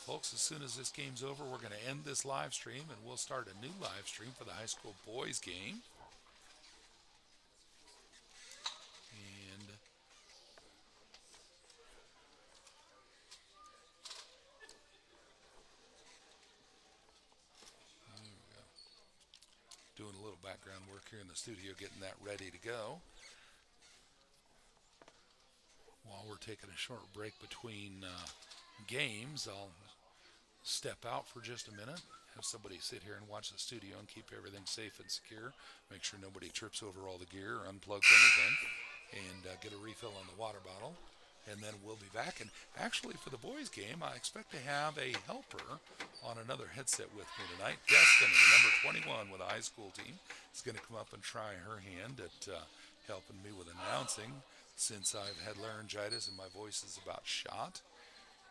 Folks, as soon as this game's over, we're going to end this live stream and we'll start a new live stream for the high school boys game. And there we go. Doing a little background work here in the studio, getting that ready to go. While we're taking a short break between games, I'll step out for just a minute, have somebody sit here and watch the studio and keep everything safe and secure, make sure nobody trips over all the gear or unplugs anything, and get a refill on the water bottle, and then we'll be back. And actually for the boys game, I expect to have a helper on another headset with me tonight. Destiny, number 21 with the high school team, is going to come up and try her hand at helping me with announcing, since I've had laryngitis and my voice is about shot.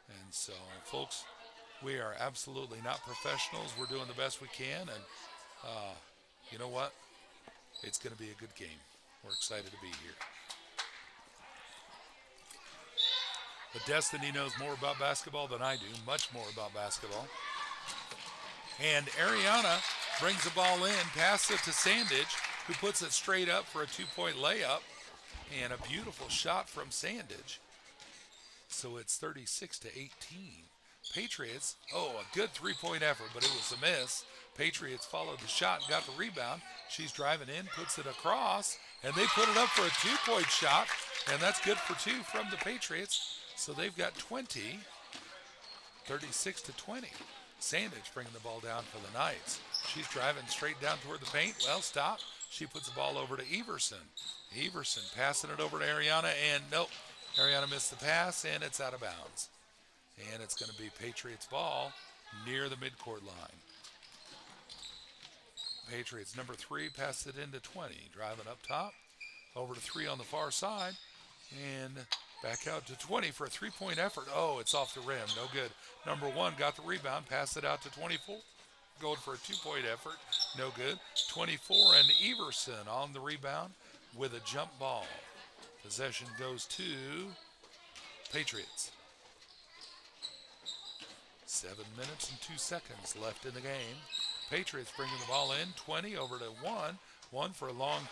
And so, folks, we are absolutely not professionals. We're doing the best we can, and you know what? It's going to be a good game. We're excited to be here. But Destiny knows more about basketball than I do, much more about basketball. And Ariana brings the ball in, passes it to Sandage, who puts it straight up for a 2-point layup, and a beautiful shot from Sandage. So it's 36-18. Patriots, a good 3-point effort, but it was a miss. Patriots followed the shot and got the rebound. She's driving in, puts it across, and they put it up for a 2-point shot, and that's good for 2 from the Patriots. So they've got 20, 36-20. Sandage bringing the ball down for the Knights. She's driving straight down toward the paint. Well, stop. She puts the ball over to Everson. Everson passing it over to Ariana, and nope. Ariana missed the pass, and it's out of bounds. And it's going to be Patriots ball near the midcourt line. Patriots number 3 passed it into 20. Driving up top, over to 3 on the far side, and back out to 20 for a 3-point effort. Oh, it's off the rim, no good. Number 1 got the rebound, passed it out to 24. Going for a 2-point effort, no good. 24 and Everson on the rebound with a jump ball. Possession goes to Patriots. 7 minutes and 2 seconds left in the game. Patriots bringing the ball in, 20 over to 1. 1 for a long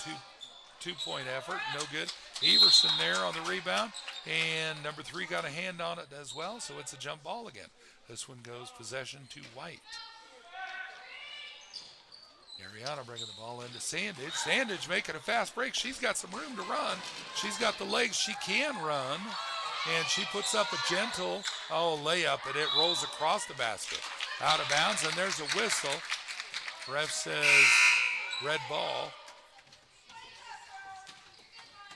2-point effort, no good. Everson there on the rebound, and number 3 got a hand on it as well, so it's a jump ball again. This one goes possession to White. Ariana bringing the ball into Sandage. Sandage making a fast break. She's got some room to run. She's got the legs. She can run. And she puts up a gentle, layup, and it rolls across the basket. Out of bounds, and there's a whistle. Ref says red ball.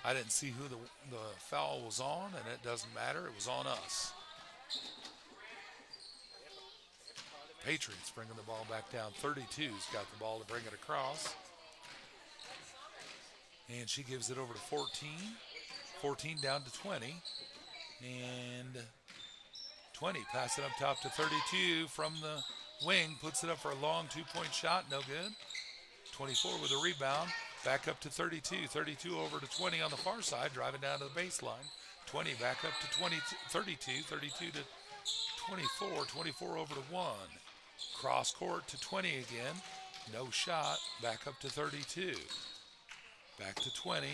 I didn't see who the foul was on, and it doesn't matter. It was on us. Patriots bringing the ball back down. 32's got the ball to bring it across. And she gives it over to 14. 14 down to 20. And 20 pass it up top to 32 from the wing. Puts it up for a long two-point shot. No good. 24 with a rebound. Back up to 32. 32 over to 20 on the far side. Driving down to the baseline. 20 back up to 20, 32. 32 to 24. 24 over to 1. Cross court to 20 again. No shot. Back up to 32. Back to 20.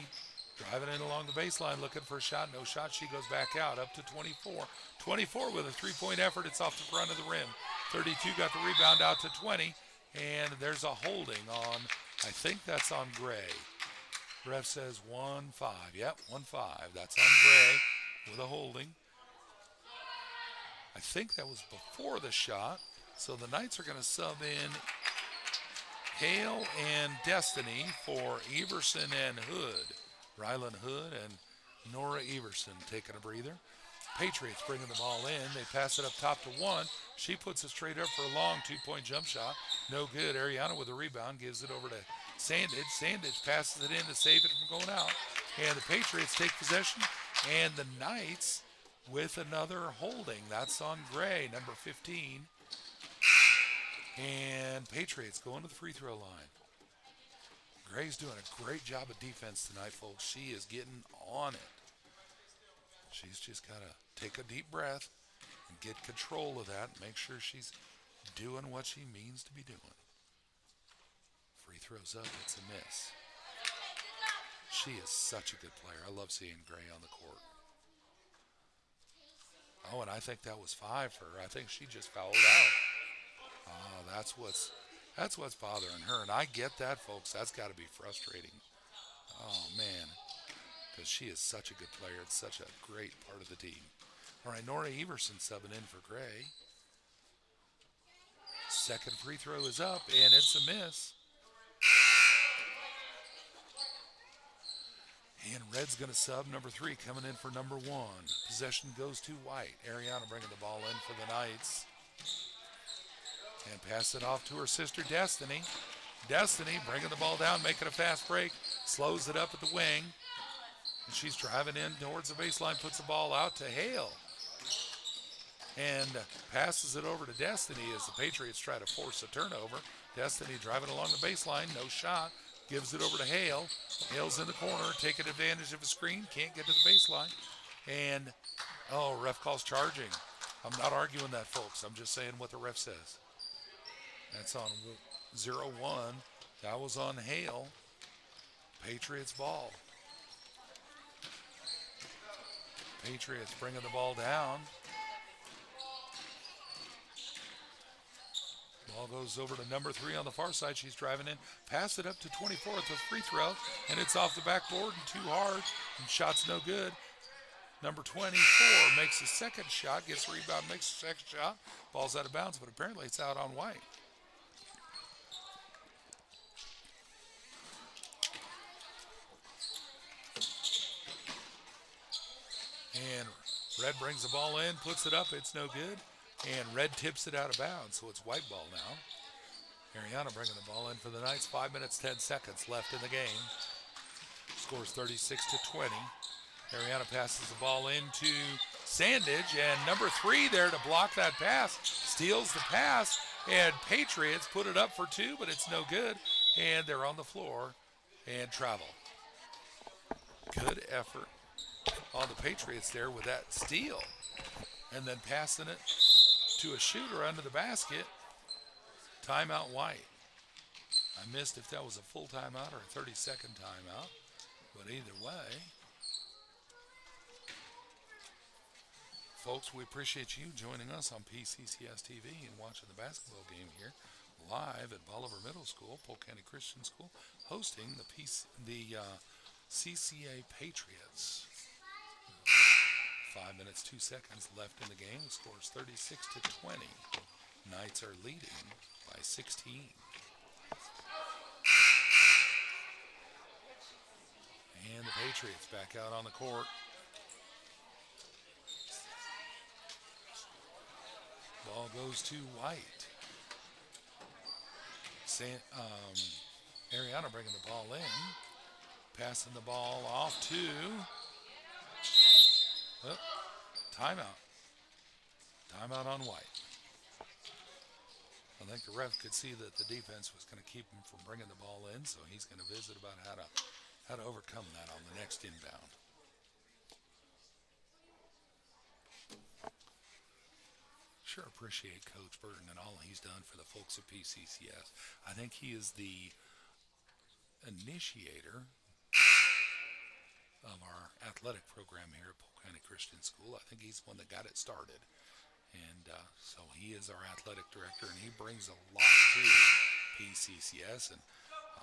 Driving in along the baseline, looking for a shot. No shot. She goes back out, up to 24. 24 with a three-point effort. It's off the front of the rim. 32 got the rebound out to 20. And there's a holding on, I think that's on Gray. Ref says 1-5. Yep, 1-5. That's on Gray with a holding. I think that was before the shot. So the Knights are going to sub in Hale and Destiny for Everson and Hood. Rylan Hood and Nora Everson taking a breather. Patriots bringing the ball in. They pass it up top to 1. She puts it straight up for a long two-point jump shot. No good. Ariana with a rebound gives it over to Sandage. Sandage passes it in to save it from going out. And the Patriots take possession. And the Knights with another holding. That's on Gray, number 15. And Patriots going to the free throw line. Gray's doing a great job of defense tonight, folks. She is getting on it. She's just got to take a deep breath and get control of that and make sure she's doing what she means to be doing. Free throws up, it's a miss. She is such a good player. I love seeing Gray on the court. Oh, and I think that was 5 for her. I think she just fouled out. Oh, that's what's bothering her. And I get that, folks. That's got to be frustrating. Oh, man. Because she is such a good player. It's such a great part of the team. All right, Nora Everson subbing in for Gray. Second free throw is up, and it's a miss. And Red's going to sub number 3, coming in for number 1. Possession goes to White. Ariana bringing the ball in for the Knights. And pass it off to her sister, Destiny. Destiny bringing the ball down, making a fast break. Slows it up at the wing. And she's driving in towards the baseline, puts the ball out to Hale. And passes it over to Destiny as the Patriots try to force a turnover. Destiny driving along the baseline, no shot. Gives it over to Hale. Hale's in the corner, taking advantage of a screen. Can't get to the baseline. And, ref calls charging. I'm not arguing that, folks. I'm just saying what the ref says. That's on 0-1. That was on Hale. Patriots ball. Patriots bringing the ball down. Ball goes over to number 3 on the far side. She's driving in. Pass it up to 24 at the free throw. And it's off the backboard and too hard. And shot's no good. Number 24 makes the second shot. Gets a rebound, makes the second shot. Ball's out of bounds, but apparently it's out on White. And Red brings the ball in, puts it up, it's no good. And Red tips it out of bounds, so it's White ball now. Ariana bringing the ball in for the Knights. 5 minutes, 10 seconds left in the game. Scores 36-20. Ariana passes the ball into Sandage, and number 3 there to block that pass. Steals the pass, and Patriots put it up for 2, but it's no good. And they're on the floor and travel. Good effort on the Patriots there with that steal. And then passing it to a shooter under the basket. Timeout White. I missed if that was a full timeout or a 30-second timeout. But either way, folks, we appreciate you joining us on Pccs TV and watching the basketball game here live at Bolivar Middle School, Polk County Christian School, hosting the CCA Patriots. 5 minutes, 2 seconds left in the game. The score is 36-20. Knights are leading by 16. And the Patriots back out on the court. Ball goes to White. Ariana bringing the ball in. Passing the ball off to timeout. Timeout on White. I think the ref could see that the defense was going to keep him from bringing the ball in, so he's going to visit about how to overcome that on the next inbound. Sure appreciate Coach Burton and all he's done for the folks at PCCS. I think he is the initiator of our athletic program here at Polk County Christian School. I think he's the one that got it started. And so he is our athletic director, and he brings a lot to PCCS. And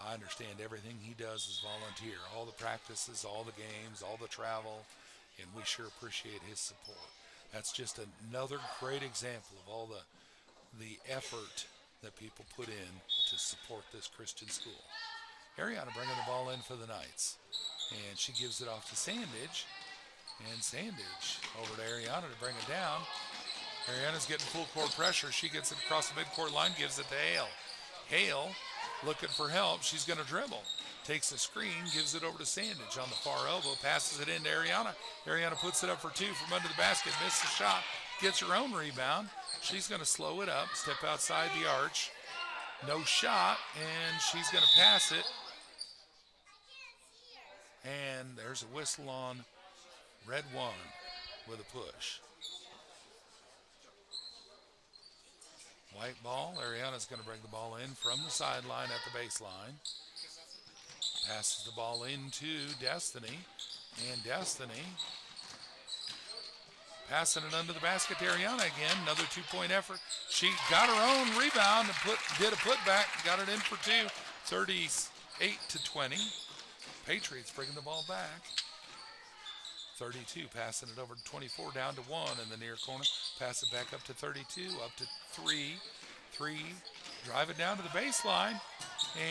I understand everything he does is volunteer. All the practices, all the games, all the travel, and we sure appreciate his support. That's just another great example of all the effort that people put in to support this Christian school. Ariana bringing the ball in for the Knights. And she gives it off to Sandage. And Sandage over to Ariana to bring it down. Ariana's getting full court pressure. She gets it across the midcourt line, gives it to Hale. Hale looking for help. She's going to dribble. Takes a screen, gives it over to Sandage on the far elbow, passes it into Ariana. Ariana puts it up for two from under the basket, misses the shot, gets her own rebound. She's going to slow it up, step outside the arch. No shot, and she's going to pass it. And there's a whistle on red one with a push. White ball. Ariana's going to bring the ball in from the sideline at the baseline. Passes the ball into Destiny. And Destiny passing it under the basket to Ariana again. Another two-point effort. She got her own rebound and did a putback. Got it in for two. 38-20. Patriots bringing the ball back. 32, passing it over to 24, down to 1 in the near corner. Pass it back up to 32, up to 3. 3, drive it down to the baseline,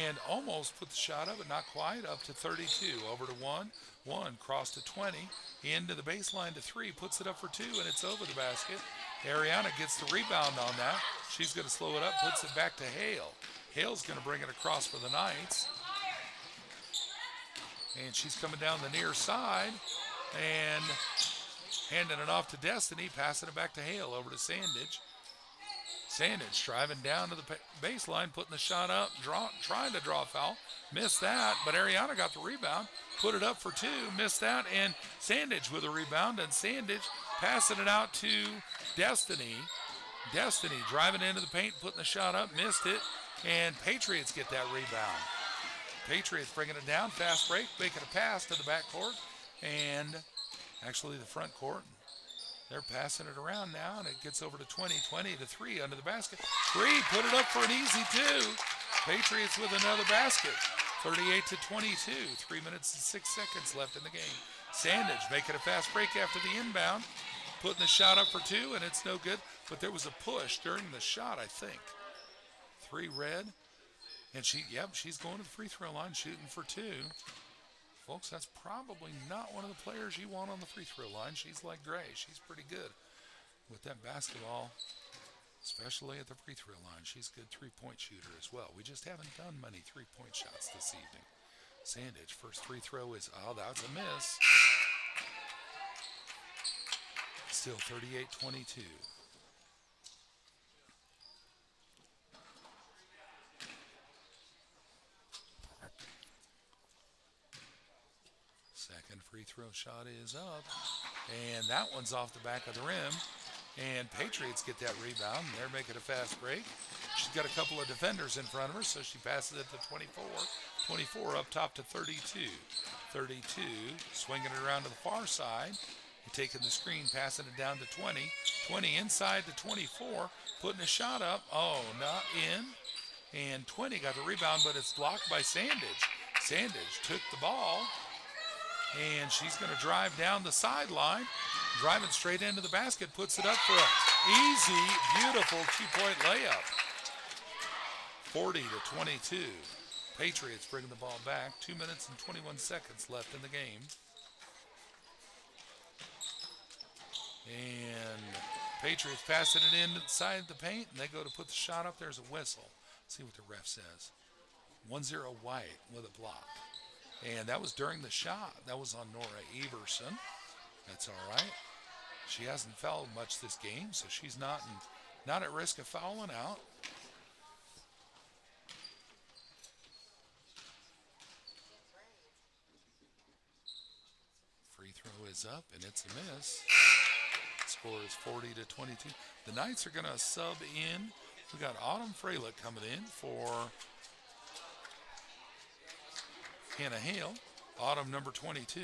and almost put the shot up, but not quite. Up to 32, over to 1. 1, cross to 20, into the baseline to 3, puts it up for 2, and it's over the basket. Ariana gets the rebound on that. She's going to slow it up, puts it back to Hale. Hale's going to bring it across for the Knights. And she's coming down the near side and handing it off to Destiny, passing it back to Hale, over to Sandage. Sandage driving down to the baseline, putting the shot up, trying to draw a foul. Missed that, but Ariana got the rebound, put it up for 2, missed that, and Sandage with a rebound, and Sandage passing it out to Destiny. Destiny driving into the paint, putting the shot up, missed it, and Patriots get that rebound. Patriots bringing it down, fast break, making a pass to the backcourt, and actually the front court. They're passing it around now, and it gets over to 20 to 3 under the basket. 3, put it up for an easy 2. Patriots with another basket. 38-22, 3 minutes and 6 seconds left in the game. Sandage making a fast break after the inbound, putting the shot up for 2, and it's no good, but there was a push during the shot, I think. 3 red. And she's going to the free throw line, shooting for 2. Folks, that's probably not one of the players you want on the free throw line. She's like Gray. She's pretty good with that basketball, especially at the free throw line. She's a good three-point shooter as well. We just haven't done many three-point shots this evening. Sandage, first free throw is, that's a miss. Still 38-22. Second free throw shot is up, and that one's off the back of the rim, and Patriots get that rebound. They're making a fast break. She's got a couple of defenders in front of her, so she passes it to 24. 24 up top to 32. 32, swinging it around to the far side, taking the screen, passing it down to 20. 20 inside to 24, putting a shot up. Not in. And 20 got the rebound, but it's blocked by Sandage. Sandage took the ball, and she's going to drive down the sideline, driving straight into the basket, puts it up for an easy, beautiful two-point layup. 40-22. Patriots bringing the ball back. 2 minutes and 21 seconds left in the game. And Patriots passing it inside the paint, and they go to put the shot up. There's a whistle. See what the ref says. 1-0 White with a block. And that was during the shot. That was on Nora Everson. That's all right. She hasn't fouled much this game, so she's not at risk of fouling out. Free throw is up, and it's a miss. Score is 40-22. The Knights are going to sub in. We got Autumn Freilich coming in for Hannah Hale. Autumn, number 22.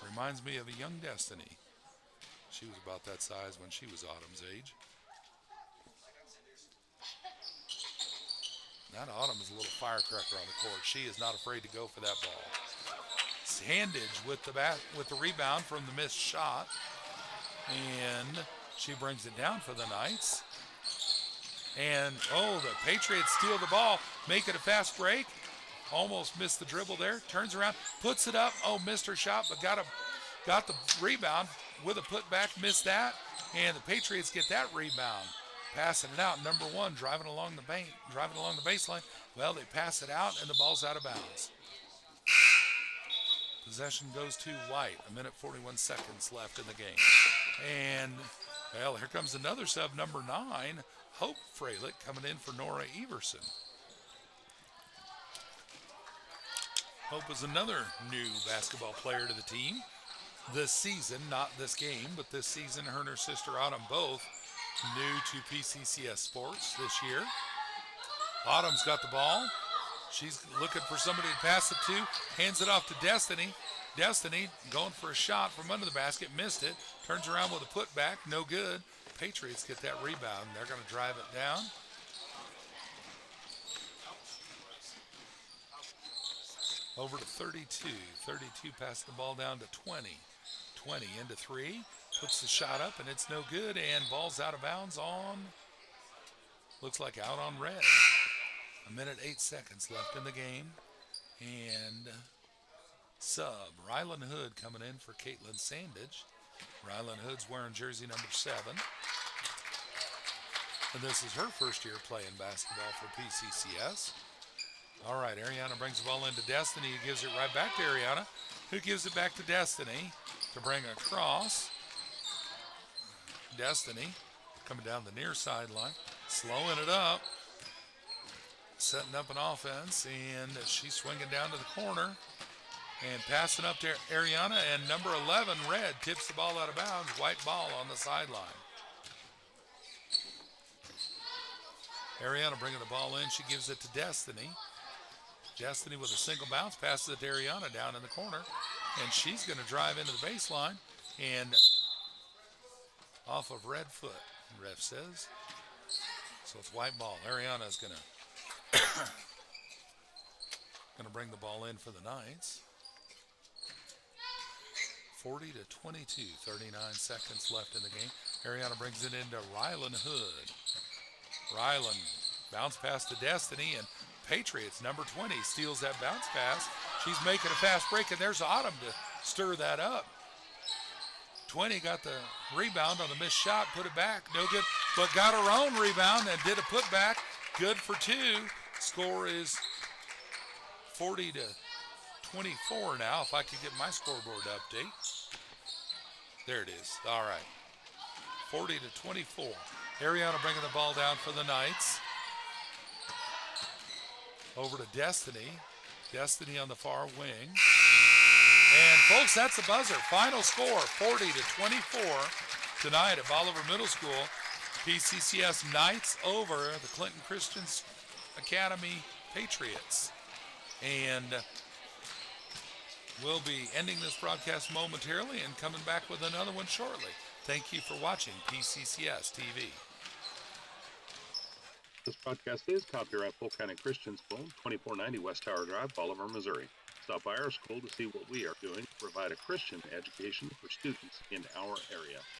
Reminds me of a young Destiny. She was about that size when she was Autumn's age. That Autumn is a little firecracker on the court. She is not afraid to go for that ball. Handage with the rebound from the missed shot, and she brings it down for the Knights. And the Patriots steal the ball, make it a fast break. Almost missed the dribble there. Turns around, puts it up. Missed her shot, but got the rebound with a putback. Missed that, and the Patriots get that rebound. Passing it out. Number 1 driving along the baseline. Well, they pass it out, and the ball's out of bounds. Possession goes to White. 1:41 seconds left in the game. And, well, here comes another sub, number 9, Hope Freilich, coming in for Nora Everson. Hope is another new basketball player to the team this season. Not this game, but this season. Her and her sister Autumn both new to PCCS sports this year. Autumn's got the ball. She's looking for somebody to pass it to. Hands it off to Destiny. Destiny going for a shot from under the basket. Missed it. Turns around with a putback. No good. Patriots get that rebound. They're going to drive it down. Over to 32. 32 passed the ball down to 20. 20 into 3. Puts the shot up, and it's no good. And ball's out of bounds on, looks like out on red. 1:08 seconds left in the game. And sub, Rylan Hood coming in for Caitlin Sandage. Rylan Hood's wearing jersey number 7. And this is her first year playing basketball for PCCS. All right, Ariana brings the ball into Destiny, who gives it right back to Ariana, who gives it back to Destiny to bring across. Destiny coming down the near sideline, slowing it up, setting up an offense, and she's swinging down to the corner and passing up to Ariana, and number 11, Red, tips the ball out of bounds. White ball on the sideline. Ariana bringing the ball in. She gives it to Destiny. Destiny with a single bounce, passes it to Ariana down in the corner, and she's going to drive into the baseline and off of red foot, ref says. So it's white ball. Ariana's going to bring the ball in for the Knights. 40-22, 39 seconds left in the game. Ariana brings it into Rylan Hood. Rylan bounce pass to Destiny, and Patriots, number 20, steals that bounce pass. She's making a fast break, and there's Autumn to stir that up. 20 got the rebound on the missed shot, put it back, no good, but got her own rebound and did a putback, good for 2. Score is 40-24 now, if I could get my scoreboard update. There it is, all right. 40-24. Ariana bringing the ball down for the Knights. Over to Destiny. Destiny on the far wing. And folks, that's the buzzer. Final score, 40-24 tonight at Bolivar Middle School. PCCS Knights over the Clinton Christian Academy Patriots. And we'll be ending this broadcast momentarily and coming back with another one shortly. Thank you for watching PCCS TV. This broadcast is copyright Polk County Christian School, 2490 West Tower Drive, Bolivar, Missouri. Stop by our school to see what we are doing to provide a Christian education for students in our area.